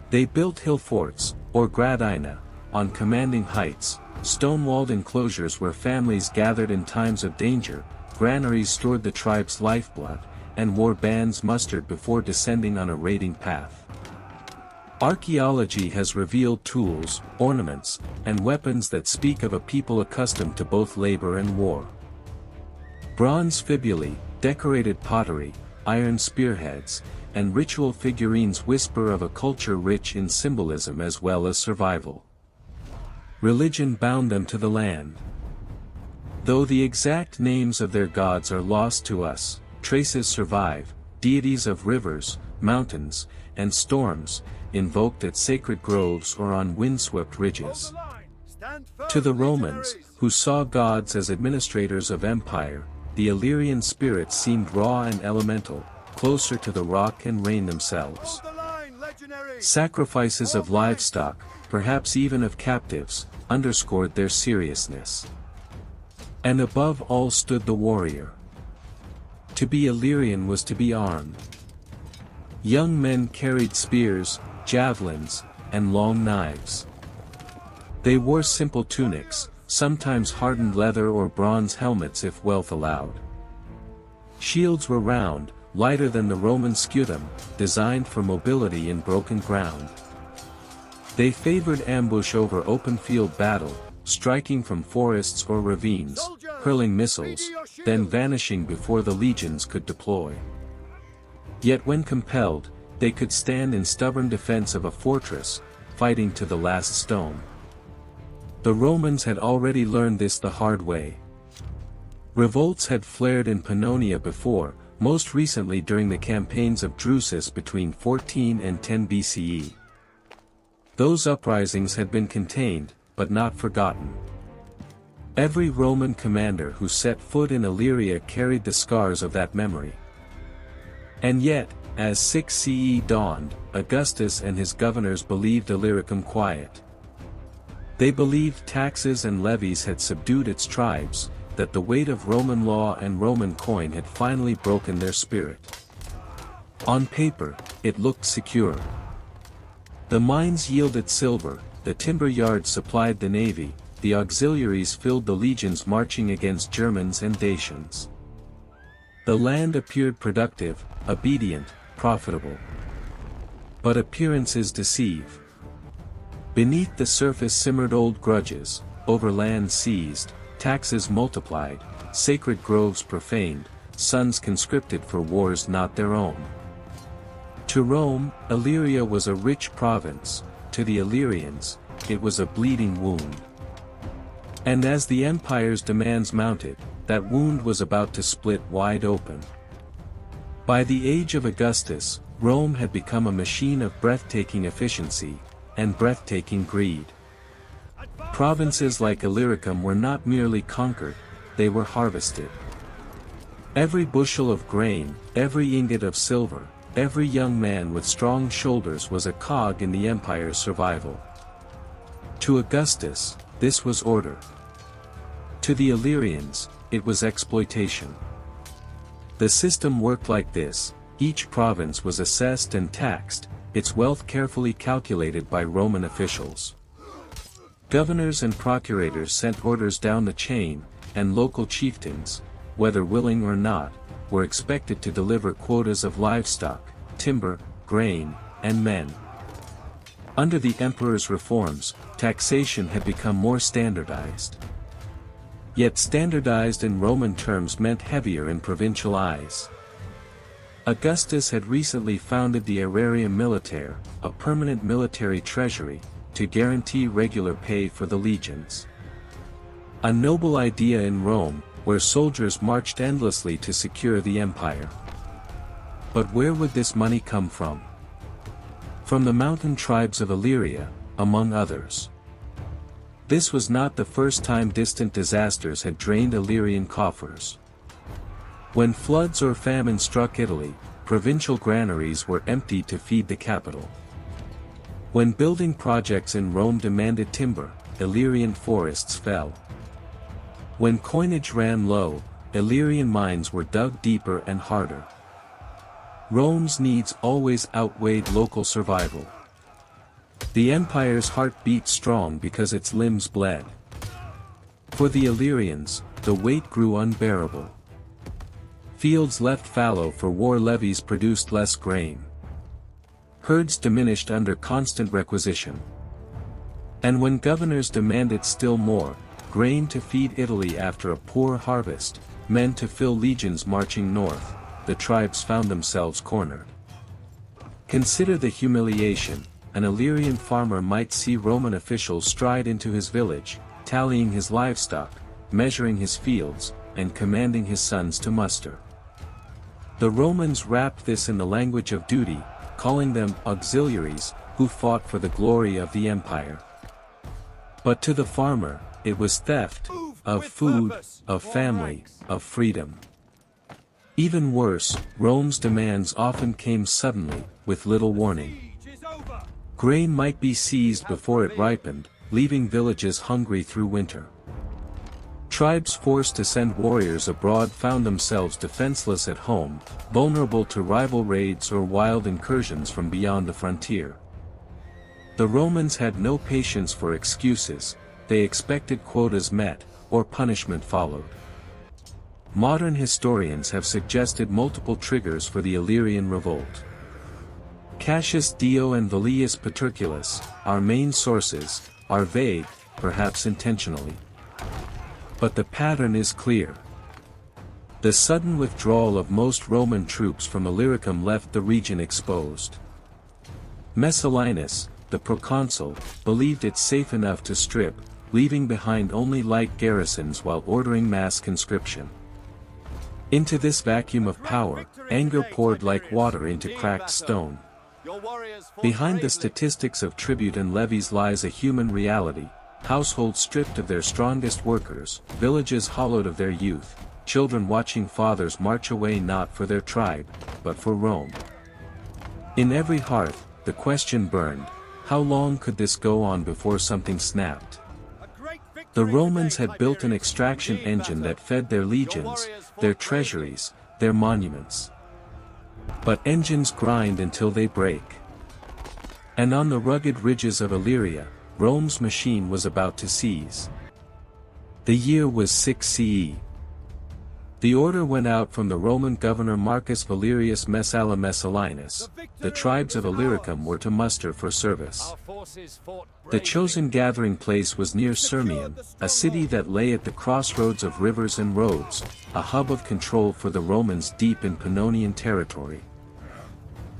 They built hill forts, or gradina, on commanding heights, stone-walled enclosures where families gathered in times of danger, granaries stored the tribe's lifeblood, and war bands mustered before descending on a raiding path. Archaeology has revealed tools, ornaments, and weapons that speak of a people accustomed to both labor and war. Bronze fibulae, decorated pottery, iron spearheads, and ritual figurines whisper of a culture rich in symbolism as well as survival. Religion bound them to the land. Though the exact names of their gods are lost to us, traces survive, deities of rivers, mountains, and storms, invoked at sacred groves or on windswept ridges. To the Romans, who saw gods as administrators of empire, the Illyrian spirits seemed raw and elemental, closer to the rock and rain themselves. Sacrifices of livestock, perhaps even of captives, underscored their seriousness. And above all stood the warrior. To be Illyrian was to be armed. Young men carried spears, javelins, and long knives. They wore simple tunics, sometimes hardened leather or bronze helmets if wealth allowed. Shields were round, lighter than the Roman scutum, designed for mobility in broken ground. They favored ambush over open field battle, striking from forests or ravines, hurling missiles, then vanishing before the legions could deploy. Yet when compelled, they could stand in stubborn defense of a fortress, fighting to the last stone. The Romans had already learned this the hard way. Revolts had flared in Pannonia before, most recently during the campaigns of Drusus between 14 and 10 BCE. Those uprisings had been contained, but not forgotten. Every Roman commander who set foot in Illyria carried the scars of that memory. And yet, as 6 CE dawned, Augustus and his governors believed Illyricum quiet. They believed taxes and levies had subdued its tribes, that the weight of Roman law and Roman coin had finally broken their spirit. On paper, it looked secure. The mines yielded silver, the timber yards supplied the navy, the auxiliaries filled the legions marching against Germans and Dacians. The land appeared productive, obedient, profitable. But appearances deceive. Beneath the surface simmered old grudges, over land seized, taxes multiplied, sacred groves profaned, sons conscripted for wars not their own. To Rome, Illyria was a rich province, to the Illyrians, it was a bleeding wound. And as the empire's demands mounted, that wound was about to split wide open. By the age of Augustus, Rome had become a machine of breathtaking efficiency, and breathtaking greed. Provinces like Illyricum were not merely conquered, they were harvested. Every bushel of grain, every ingot of silver, every young man with strong shoulders was a cog in the empire's survival. To Augustus, this was order. To the Illyrians, it was exploitation. The system worked like this: each province was assessed and taxed, its wealth carefully calculated by Roman officials. Governors and procurators sent orders down the chain, and local chieftains, whether willing or not, were expected to deliver quotas of livestock, timber, grain, and men. Under the emperor's reforms, taxation had become more standardized. Yet standardized in Roman terms meant heavier in provincial eyes. Augustus had recently founded the Aerarium Militare, a permanent military treasury, to guarantee regular pay for the legions. A noble idea in Rome, where soldiers marched endlessly to secure the empire. But where would this money come from? From the mountain tribes of Illyria, among others. This was not the first time distant disasters had drained Illyrian coffers. When floods or famine struck Italy, provincial granaries were emptied to feed the capital. When building projects in Rome demanded timber, Illyrian forests fell. When coinage ran low, Illyrian mines were dug deeper and harder. Rome's needs always outweighed local survival. The empire's heart beat strong because its limbs bled. For the Illyrians, the weight grew unbearable. Fields left fallow for war levies produced less grain. Herds diminished under constant requisition. And when governors demanded still more, grain to feed Italy after a poor harvest, men to fill legions marching north, the tribes found themselves cornered. Consider the humiliation. An Illyrian farmer might see Roman officials stride into his village, tallying his livestock, measuring his fields, and commanding his sons to muster. The Romans wrapped this in the language of duty, calling them auxiliaries, who fought for the glory of the empire. But to the farmer, it was theft, of food, of family, of freedom. Even worse, Rome's demands often came suddenly, with little warning. Grain might be seized before it ripened, leaving villages hungry through winter. Tribes forced to send warriors abroad found themselves defenseless at home, vulnerable to rival raids or wild incursions from beyond the frontier. The Romans had no patience for excuses, they expected quotas met, or punishment followed. Modern historians have suggested multiple triggers for the Illyrian Revolt. Cassius Dio and Velleius Paterculus, our main sources, are vague, perhaps intentionally. But the pattern is clear. The sudden withdrawal of most Roman troops from Illyricum left the region exposed. Messallinus, the proconsul, believed it safe enough to strip, leaving behind only light garrisons while ordering mass conscription. Into this vacuum of power, anger poured like water into cracked stone. Behind the statistics of tribute and levies lies a human reality. Households stripped of their strongest workers, villages hollowed of their youth, children watching fathers march away not for their tribe, but for Rome. In every hearth, the question burned, how long could this go on before something snapped? The Romans had built an extraction engine that fed their legions, their treasuries, their monuments. But engines grind until they break. And on the rugged ridges of Illyria, Rome's machine was about to seize. The year was 6 CE. The order went out from the Roman governor Marcus Valerius Messala Messallinus. The tribes of Illyricum were to muster for service. The chosen gathering place was near Sirmium, a city that lay at the crossroads of rivers and roads, a hub of control for the Romans deep in Pannonian territory.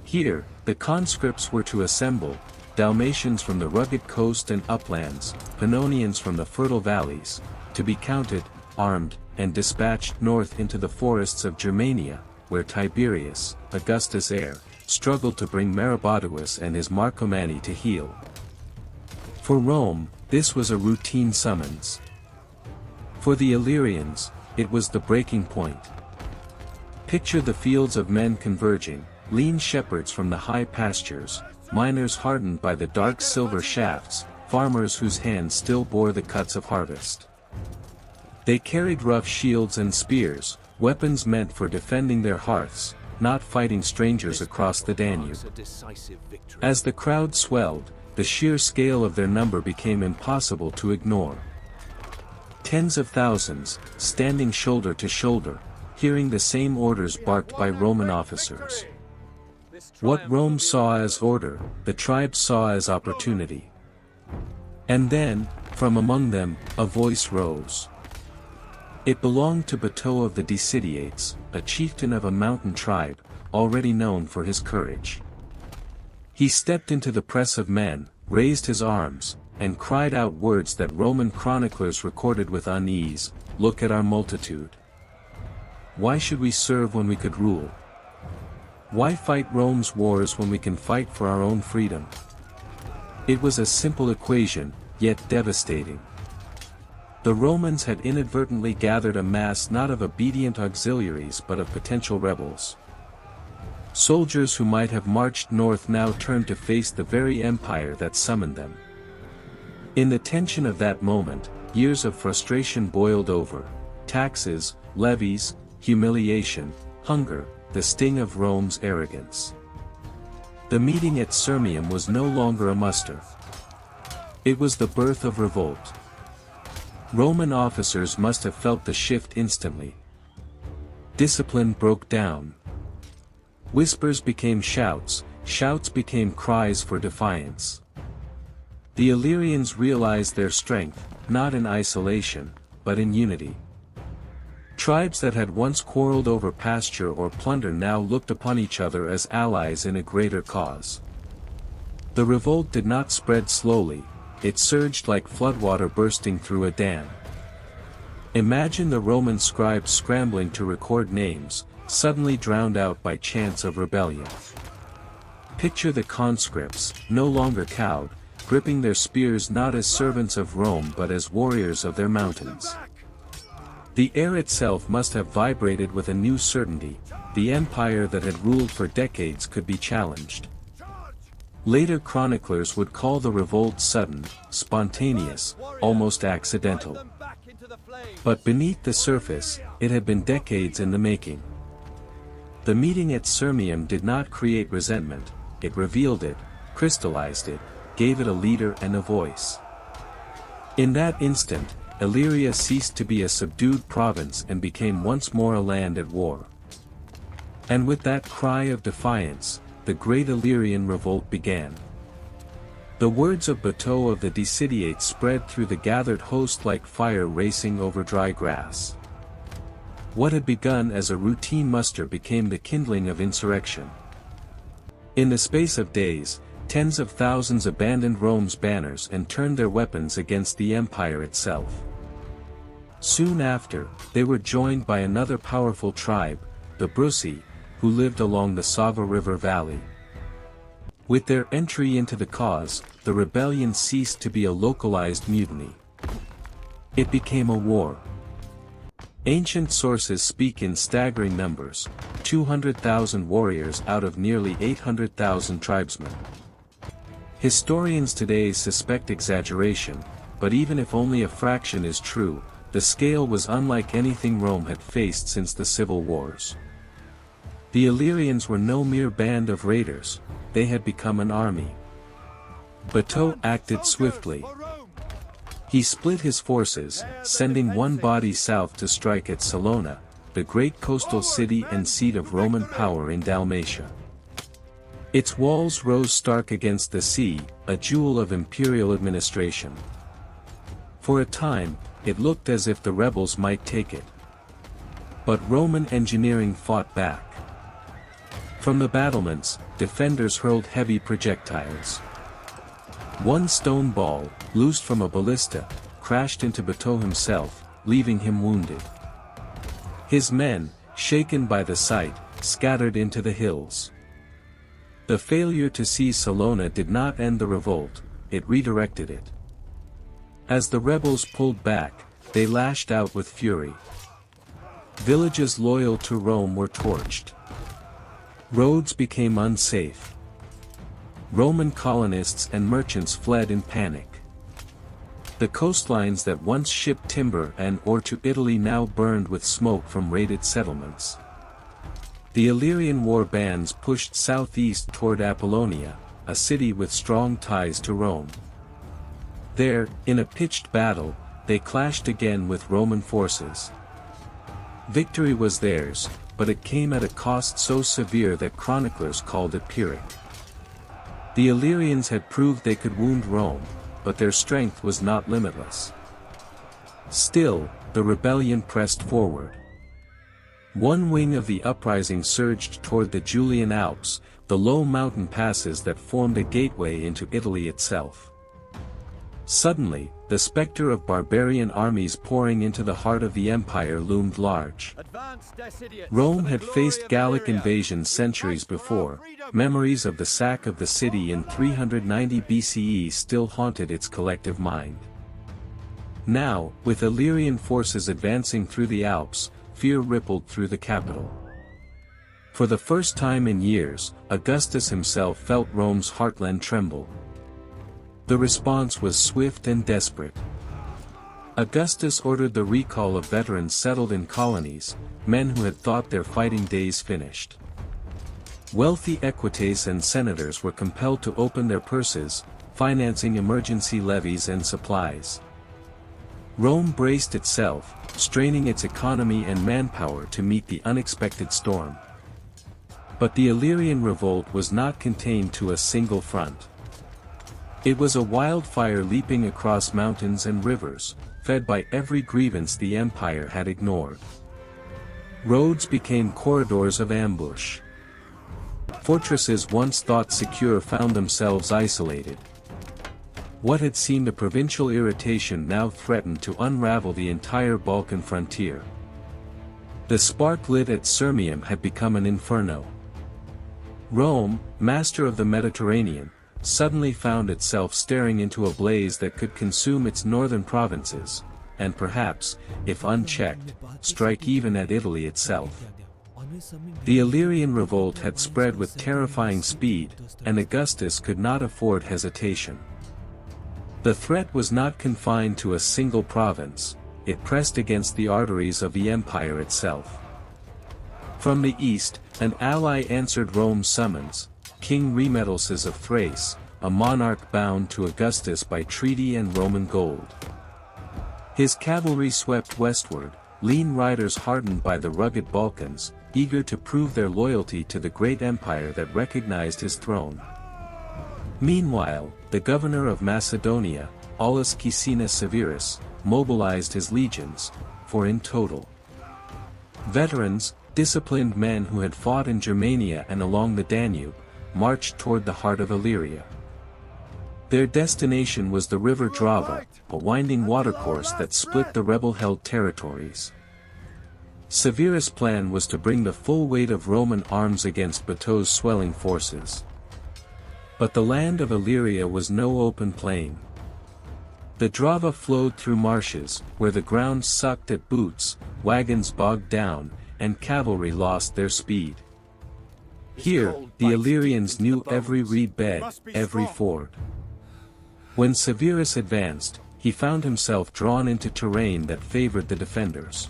Here, the conscripts were to assemble, Dalmatians from the rugged coast and uplands, Pannonians from the fertile valleys, to be counted, armed, and dispatched north into the forests of Germania, where Tiberius, Augustus' heir, struggled to bring Maroboduus and his Marcomanni to heel. For Rome, this was a routine summons. For the Illyrians, it was the breaking point. Picture the fields of men converging, lean shepherds from the high pastures, miners hardened by the dark silver shafts, farmers whose hands still bore the cuts of harvest. They carried rough shields and spears, weapons meant for defending their hearths, not fighting strangers across the Danube. As the crowd swelled, the sheer scale of their number became impossible to ignore. Tens of thousands, standing shoulder to shoulder, hearing the same orders barked by Roman officers. What Rome saw as order, the tribes saw as opportunity. And then, from among them, a voice rose. It belonged to Bato of the Decidiates, a chieftain of a mountain tribe, already known for his courage. He stepped into the press of men, raised his arms, and cried out words that Roman chroniclers recorded with unease: "Look at our multitude. Why should we serve when we could rule? Why fight Rome's wars when we can fight for our own freedom?" It was a simple equation, yet devastating. The Romans had inadvertently gathered a mass not of obedient auxiliaries but of potential rebels. Soldiers who might have marched north now turned to face the very empire that summoned them. In the tension of that moment, years of frustration boiled over: taxes, levies, humiliation, hunger, the sting of Rome's arrogance. The meeting at Sirmium was no longer a muster. It was the birth of revolt. Roman officers must have felt the shift instantly. Discipline broke down. Whispers became shouts, shouts became cries for defiance. The Illyrians realized their strength, not in isolation, but in unity. Tribes that had once quarreled over pasture or plunder now looked upon each other as allies in a greater cause. The revolt did not spread slowly, it surged like floodwater bursting through a dam. Imagine the Roman scribes scrambling to record names, suddenly drowned out by chants of rebellion. Picture the conscripts, no longer cowed, gripping their spears not as servants of Rome but as warriors of their mountains. The air itself must have vibrated with a new certainty: the empire that had ruled for decades could be challenged. Later chroniclers would call the revolt sudden, spontaneous, almost accidental. But beneath the surface, it had been decades in the making. The meeting at Sirmium did not create resentment, it revealed it, crystallized it, gave it a leader and a voice. In that instant, Illyria ceased to be a subdued province and became once more a land at war. And with that cry of defiance, the Great Illyrian Revolt began. The words of Bato of the Decidiates spread through the gathered host like fire racing over dry grass. What had begun as a routine muster became the kindling of insurrection. In the space of days, tens of thousands abandoned Rome's banners and turned their weapons against the empire itself. Soon after, they were joined by another powerful tribe, the Brussi, who lived along the Sava River valley. With their entry into the cause, the rebellion ceased to be a localized mutiny. It became a war. Ancient sources speak in staggering numbers: 200,000 warriors out of nearly 800,000 tribesmen. Historians today suspect exaggeration, but even if only a fraction is true, the scale was unlike anything Rome had faced since the civil wars. The Illyrians were no mere band of raiders, they had become an army. Bato acted swiftly. He split his forces, sending one body south to strike at Salona, the great coastal city and seat of Roman power in Dalmatia. Its walls rose stark against the sea, a jewel of imperial administration. For a time, it looked as if the rebels might take it. But Roman engineering fought back. From the battlements, defenders hurled heavy projectiles. One stone ball, loosed from a ballista, crashed into Bato himself, leaving him wounded. His men, shaken by the sight, scattered into the hills. The failure to seize Salona did not end the revolt, it redirected it. As the rebels pulled back, they lashed out with fury. Villages loyal to Rome were torched. Roads became unsafe. Roman colonists and merchants fled in panic. The coastlines that once shipped timber and/or to Italy now burned with smoke from raided settlements. The Illyrian war bands pushed southeast toward Apollonia, a city with strong ties to Rome. There, in a pitched battle, they clashed again with Roman forces. Victory was theirs, but it came at a cost so severe that chroniclers called it Pyrrhic. The Illyrians had proved they could wound Rome, but their strength was not limitless. Still, the rebellion pressed forward. One wing of the uprising surged toward the Julian Alps, the low mountain passes that formed a gateway into Italy itself. Suddenly, the specter of barbarian armies pouring into the heart of the empire loomed large. Rome had faced Gallic invasions centuries before. Memories of the sack of the city in 390 BCE still haunted its collective mind. Now, with Illyrian forces advancing through the Alps, fear rippled through the capital. For the first time in years, Augustus himself felt Rome's heartland tremble. The response was swift and desperate. Augustus ordered the recall of veterans settled in colonies, men who had thought their fighting days finished. Wealthy equites and senators were compelled to open their purses, financing emergency levies and supplies. Rome braced itself, straining its economy and manpower to meet the unexpected storm. But the Illyrian revolt was not contained to a single front. It was a wildfire leaping across mountains and rivers, fed by every grievance the empire had ignored. Roads became corridors of ambush. Fortresses once thought secure found themselves isolated. What had seemed a provincial irritation now threatened to unravel the entire Balkan frontier. The spark lit at Sirmium had become an inferno. Rome, master of the Mediterranean, suddenly found itself staring into a blaze that could consume its northern provinces, and perhaps, if unchecked, strike even at Italy itself. The Illyrian revolt had spread with terrifying speed, and Augustus could not afford hesitation. The threat was not confined to a single province, it pressed against the arteries of the empire itself. From the east, an ally answered Rome's summons, King Remedalus of Thrace, a monarch bound to Augustus by treaty and Roman gold. His cavalry swept westward, lean riders hardened by the rugged Balkans, eager to prove their loyalty to the great empire that recognized his throne. Meanwhile, the governor of Macedonia, Aulus Caesenus Severus, mobilized his legions, for in total, veterans, disciplined men who had fought in Germania and along the Danube, marched toward the heart of Illyria. Their destination was the river Drava, a winding watercourse that split the rebel-held territories. Severus' plan was to bring the full weight of Roman arms against Bato's swelling forces. But the land of Illyria was no open plain. The Drava flowed through marshes, where the ground sucked at boots, wagons bogged down, and cavalry lost their speed. Here, the Illyrians knew every reed bed, every ford. When Severus advanced, he found himself drawn into terrain that favored the defenders.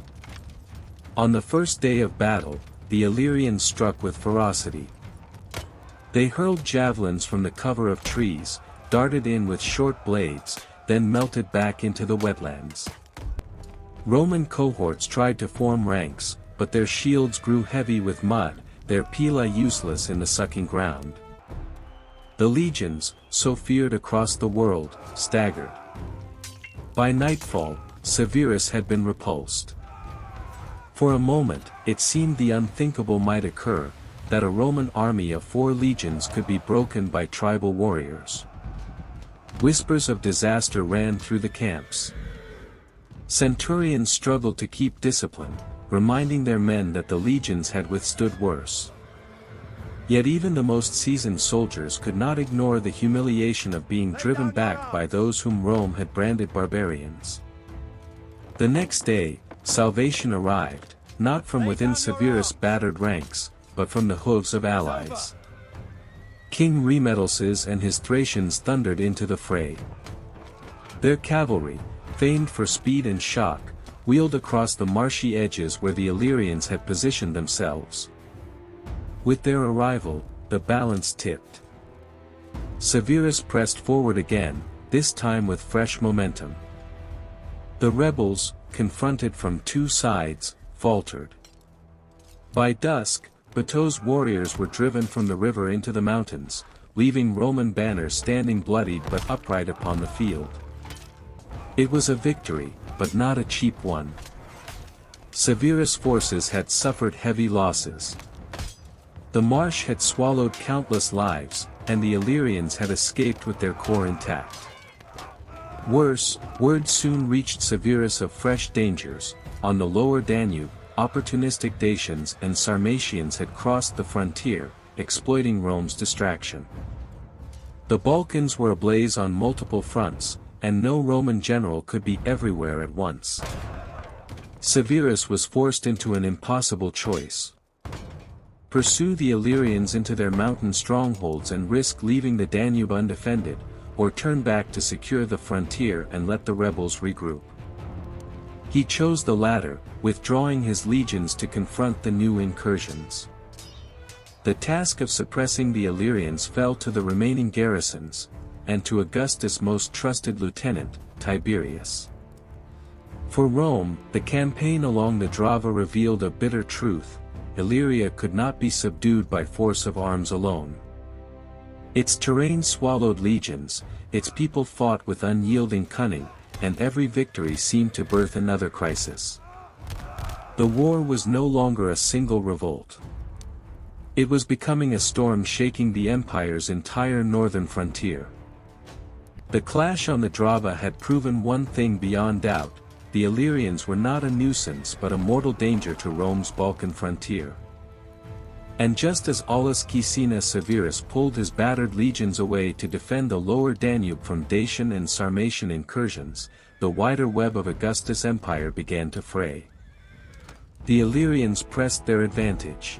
On the first day of battle, the Illyrians struck with ferocity. They hurled javelins from the cover of trees, darted in with short blades, then melted back into the wetlands. Roman cohorts tried to form ranks, but their shields grew heavy with mud, their pila useless in the sucking ground. The legions, so feared across the world, staggered. By nightfall, Severus had been repulsed. For a moment, it seemed the unthinkable might occur, that a Roman army of 4 legions could be broken by tribal warriors. Whispers of disaster ran through the camps. Centurions struggled to keep discipline, reminding their men that the legions had withstood worse. Yet even the most seasoned soldiers could not ignore the humiliation of being driven back by those whom Rome had branded barbarians. The next day, salvation arrived, not from within Severus' battered ranks, but from the hooves of allies. King Remedalus and his Thracians thundered into the fray. Their cavalry, famed for speed and shock, wheeled across the marshy edges where the Illyrians had positioned themselves. With their arrival, the balance tipped. Severus pressed forward again, this time with fresh momentum. The rebels, confronted from 2 sides, faltered. By dusk, Bato's warriors were driven from the river into the mountains, leaving Roman banners standing bloodied but upright upon the field. It was a victory, but not a cheap one. Severus' forces had suffered heavy losses. The marsh had swallowed countless lives, and the Illyrians had escaped with their core intact. Worse, word soon reached Severus of fresh dangers. On the lower Danube, opportunistic Dacians and Sarmatians had crossed the frontier, exploiting Rome's distraction. The Balkans were ablaze on multiple fronts, and no Roman general could be everywhere at once. Severus was forced into an impossible choice. Pursue the Illyrians into their mountain strongholds and risk leaving the Danube undefended, or turn back to secure the frontier and let the rebels regroup. He chose the latter, withdrawing his legions to confront the new incursions. The task of suppressing the Illyrians fell to the remaining garrisons, and to Augustus' most trusted lieutenant, Tiberius. For Rome, the campaign along the Drava revealed a bitter truth: Illyria could not be subdued by force of arms alone. Its terrain swallowed legions, its people fought with unyielding cunning, and every victory seemed to birth another crisis. The war was no longer a single revolt. It was becoming a storm shaking the empire's entire northern frontier. The clash on the Drava had proven one thing beyond doubt: the Illyrians were not a nuisance but a mortal danger to Rome's Balkan frontier. And just as Aulus Caecina Severus pulled his battered legions away to defend the lower Danube from Dacian and Sarmatian incursions, the wider web of Augustus' empire began to fray. The Illyrians pressed their advantage.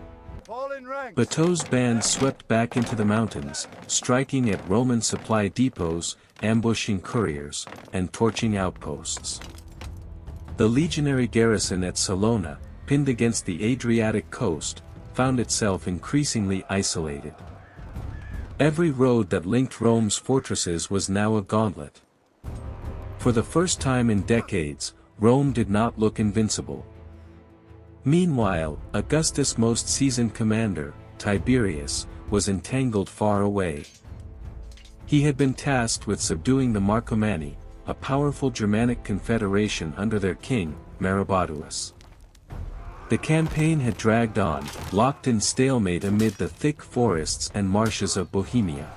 Bato's band swept back into the mountains, striking at Roman supply depots, ambushing couriers, and torching outposts. The legionary garrison at Salona, pinned against the Adriatic coast, found itself increasingly isolated. Every road that linked Rome's fortresses was now a gauntlet. For the first time in decades, Rome did not look invincible. Meanwhile, Augustus' most seasoned commander, Tiberius, was entangled far away. He had been tasked with subduing the Marcomanni, a powerful Germanic confederation under their king, Maroboduus. The campaign had dragged on, locked in stalemate amid the thick forests and marshes of Bohemia.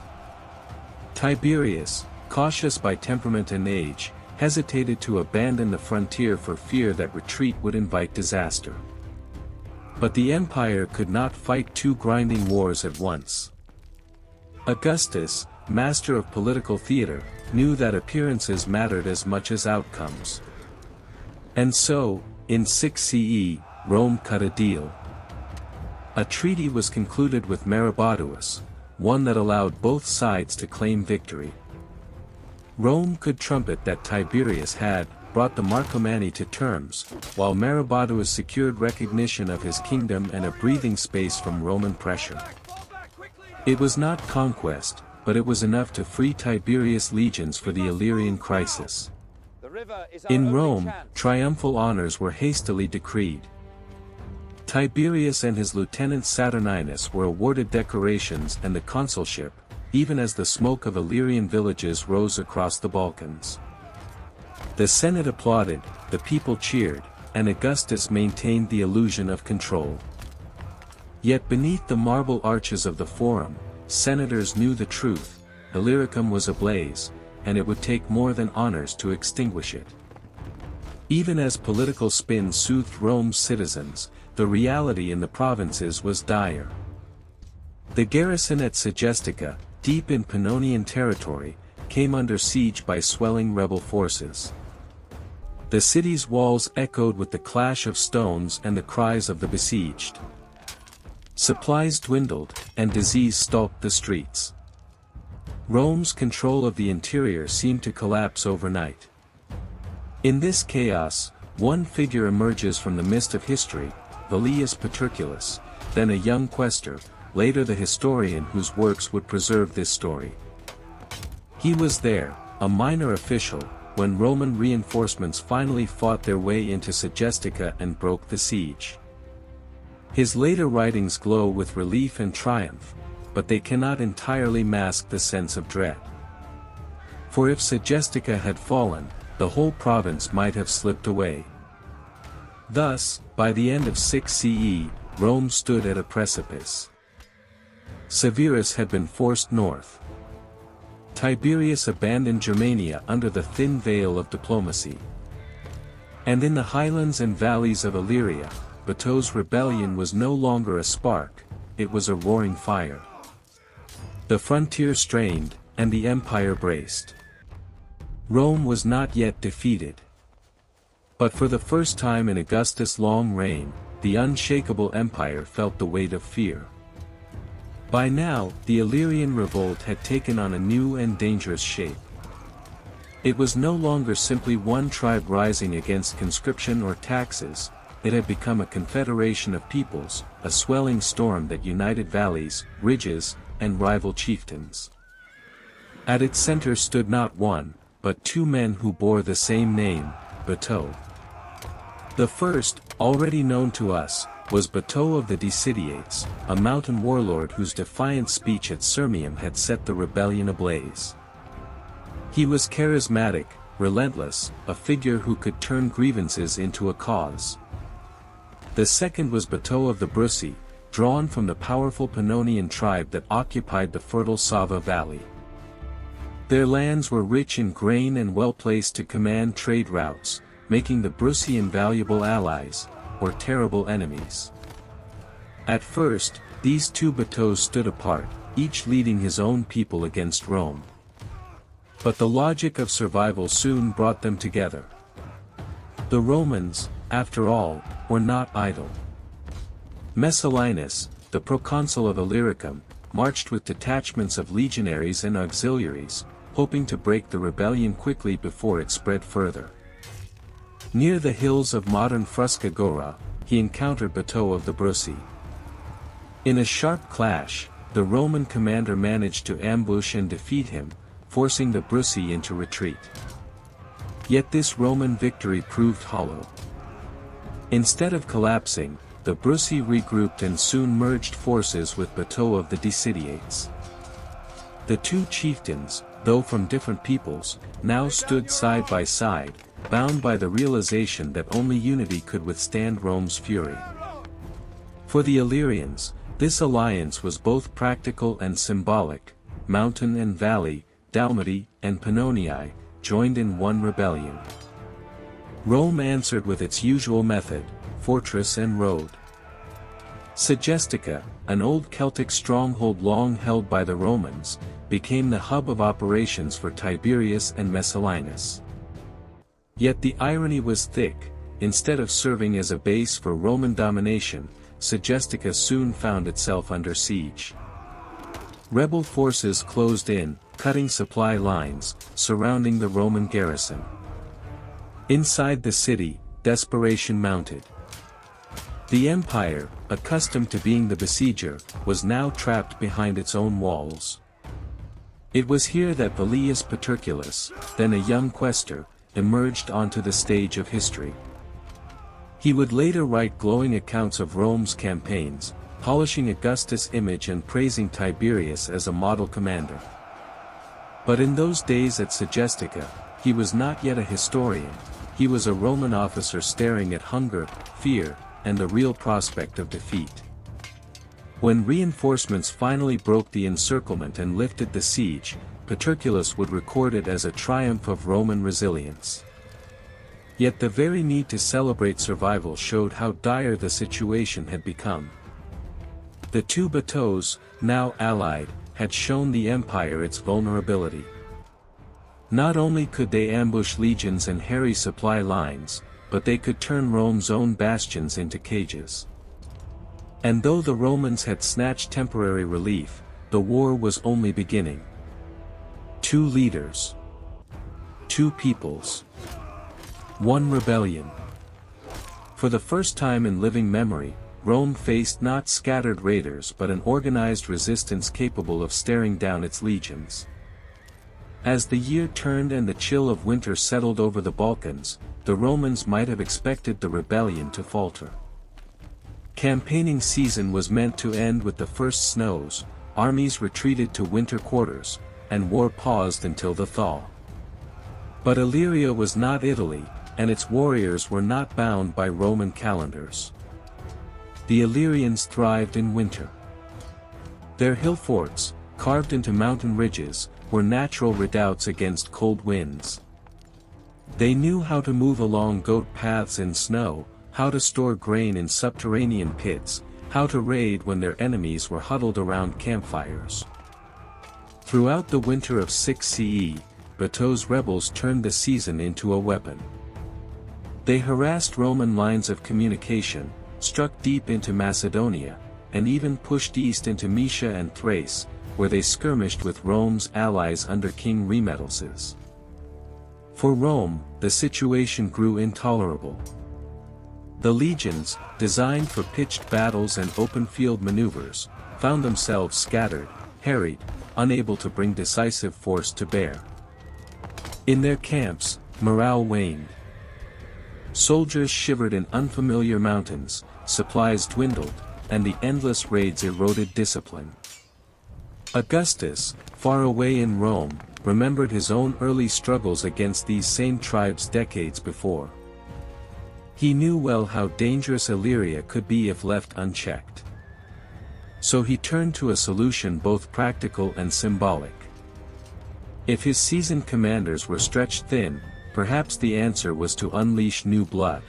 Tiberius, cautious by temperament and age, hesitated to abandon the frontier for fear that retreat would invite disaster. But the empire could not fight two grinding wars at once. Augustus, master of political theater, knew that appearances mattered as much as outcomes. And so, in 6 CE, Rome cut a deal. A treaty was concluded with Maroboduus, one that allowed both sides to claim victory. Rome could trumpet that Tiberius had brought the Marcomanni to terms, while Maroboduus secured recognition of his kingdom and a breathing space from Roman pressure. It was not conquest, but it was enough to free Tiberius' legions for the Illyrian crisis. In Rome, triumphal honors were hastily decreed. Tiberius and his lieutenant Saturninus were awarded decorations and the consulship, even as the smoke of Illyrian villages rose across the Balkans. The Senate applauded, the people cheered, and Augustus maintained the illusion of control. Yet beneath the marble arches of the Forum, senators knew the truth: Illyricum was ablaze, and it would take more than honors to extinguish it. Even as political spin soothed Rome's citizens, the reality in the provinces was dire. The garrison at Segestica, deep in Pannonian territory, came under siege by swelling rebel forces. The city's walls echoed with the clash of stones and the cries of the besieged. Supplies dwindled, and disease stalked the streets. Rome's control of the interior seemed to collapse overnight. In this chaos, one figure emerges from the mist of history: Velleius Paterculus, then a young quaestor, later the historian whose works would preserve this story. He was there, a minor official, when Roman reinforcements finally fought their way into Segestica and broke the siege. His later writings glow with relief and triumph, but they cannot entirely mask the sense of dread. For if Segestica had fallen, the whole province might have slipped away. Thus, by the end of 6 CE, Rome stood at a precipice. Severus had been forced north. Tiberius abandoned Germania under the thin veil of diplomacy. And in the highlands and valleys of Illyria, Bato's rebellion was no longer a spark, it was a roaring fire. The frontier strained, and the empire braced. Rome was not yet defeated. But for the first time in Augustus' long reign, the unshakable empire felt the weight of fear. By now, the Illyrian revolt had taken on a new and dangerous shape. It was no longer simply one tribe rising against conscription or taxes, it had become a confederation of peoples, a swelling storm that united valleys, ridges, and rival chieftains. At its center stood not one, but two men who bore the same name, Bato. The first, already known to us, was Bato of the Decidiates, a mountain warlord whose defiant speech at Sirmium had set the rebellion ablaze. He was charismatic, relentless, a figure who could turn grievances into a cause. The second was Bato of the Brussi, drawn from the powerful Pannonian tribe that occupied the fertile Sava Valley. Their lands were rich in grain and well placed to command trade routes, making the Brussi invaluable allies, or terrible enemies. At first, these two Batos stood apart, each leading his own people against Rome. But the logic of survival soon brought them together. The Romans, after all, were not idle. Messalinus, the proconsul of Illyricum, marched with detachments of legionaries and auxiliaries, hoping to break the rebellion quickly before it spread further. Near the hills of modern Fruscagora, he encountered Bato of the Brussi. In a sharp clash, the Roman commander managed to ambush and defeat him, forcing the Brussi into retreat. Yet this Roman victory proved hollow. Instead of collapsing, the Brussi regrouped and soon merged forces with Bato of the Decidiates. The two chieftains, though from different peoples, now stood side by side, bound by the realization that only unity could withstand Rome's fury. For the Illyrians, this alliance was both practical and symbolic. Mountain and valley, Dalmatii and Pannonii, joined in one rebellion. Rome answered with its usual method, fortress and road. Segestica, an old Celtic stronghold long held by the Romans, became the hub of operations for Tiberius and Messalinus. Yet the irony was thick. Instead of serving as a base for Roman domination, Segestica soon found itself under siege. Rebel forces closed in, cutting supply lines, surrounding the Roman garrison. Inside the city, desperation mounted. The empire, accustomed to being the besieger, was now trapped behind its own walls. It was here that Velius Paterculus, then a young quaestor, emerged onto the stage of history. He would later write glowing accounts of Rome's campaigns, polishing Augustus' image and praising Tiberius as a model commander. But in those days at Segestica, he was not yet a historian, he was a Roman officer staring at hunger, fear, and the real prospect of defeat. When reinforcements finally broke the encirclement and lifted the siege, Paterculus would record it as a triumph of Roman resilience. Yet the very need to celebrate survival showed how dire the situation had become. The two Batos, now allied, had shown the empire its vulnerability. Not only could they ambush legions and harry supply lines, but they could turn Rome's own bastions into cages. And though the Romans had snatched temporary relief, the war was only beginning. Two leaders. Two peoples. One rebellion. For the first time in living memory, Rome faced not scattered raiders but an organized resistance capable of staring down its legions. As the year turned and the chill of winter settled over the Balkans, the Romans might have expected the rebellion to falter. Campaigning season was meant to end with the first snows, armies retreated to winter quarters, and war paused until the thaw. But Illyria was not Italy, and its warriors were not bound by Roman calendars. The Illyrians thrived in winter. Their hill forts, carved into mountain ridges, were natural redoubts against cold winds. They knew how to move along goat paths in snow, how to store grain in subterranean pits, how to raid when their enemies were huddled around campfires. Throughout the winter of 6 CE, Bato's rebels turned the season into a weapon. They harassed Roman lines of communication, struck deep into Macedonia, and even pushed east into Moesia and Thrace, where they skirmished with Rome's allies under King Remetelses. For Rome, the situation grew intolerable. The legions, designed for pitched battles and open-field maneuvers, found themselves scattered, harried, unable to bring decisive force to bear. In their camps, morale waned. Soldiers shivered in unfamiliar mountains, supplies dwindled, and the endless raids eroded discipline. Augustus, far away in Rome, remembered his own early struggles against these same tribes decades before. He knew well how dangerous Illyria could be if left unchecked. So he turned to a solution both practical and symbolic. If his seasoned commanders were stretched thin, perhaps the answer was to unleash new blood.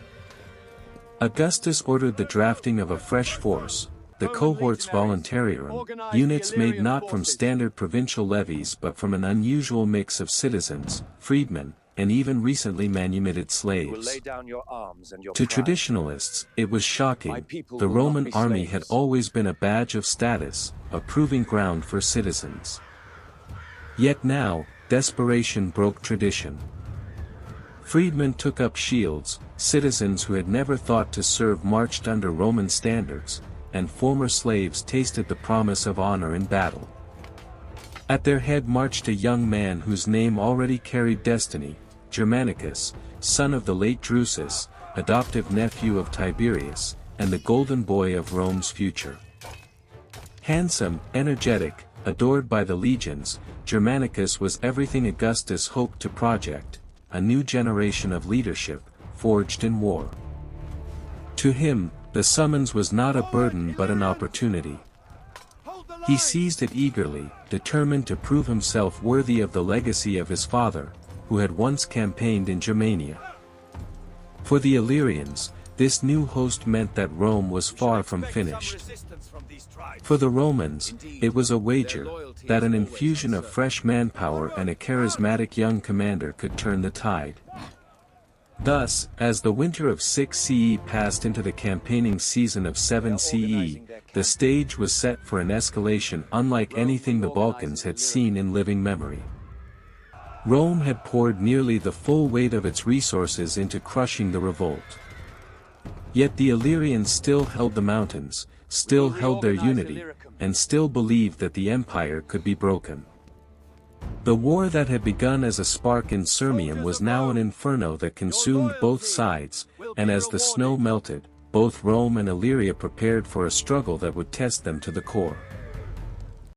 Augustus ordered the drafting of a fresh force, the cohorts voluntarium, units made not from standard provincial levies but from an unusual mix of citizens, freedmen, and even recently manumitted slaves. To traditionalists, it was shocking. The Roman army had always been a badge of status, a proving ground for citizens. Yet now, desperation broke tradition. Freedmen took up shields, citizens who had never thought to serve marched under Roman standards, and former slaves tasted the promise of honor in battle. At their head marched a young man whose name already carried destiny, Germanicus, son of the late Drusus, adoptive nephew of Tiberius, and the golden boy of Rome's future. Handsome, energetic, adored by the legions, Germanicus was everything Augustus hoped to project, a new generation of leadership, forged in war. To him, the summons was not a burden but an opportunity. He seized it eagerly, determined to prove himself worthy of the legacy of his father, who had once campaigned in Germania. For the Illyrians, this new host meant that Rome was far from finished. For the Romans, it was a wager, that an infusion of fresh manpower and a charismatic young commander could turn the tide. Thus, as the winter of 6 CE passed into the campaigning season of 7 CE, the stage was set for an escalation unlike anything the Balkans had seen in living memory. Rome had poured nearly the full weight of its resources into crushing the revolt. Yet the Illyrians still held the mountains, still held their unity, and still believed that the empire could be broken. The war that had begun as a spark in Sirmium was now an inferno that consumed both sides, and as the snow melted, both Rome and Illyria prepared for a struggle that would test them to the core.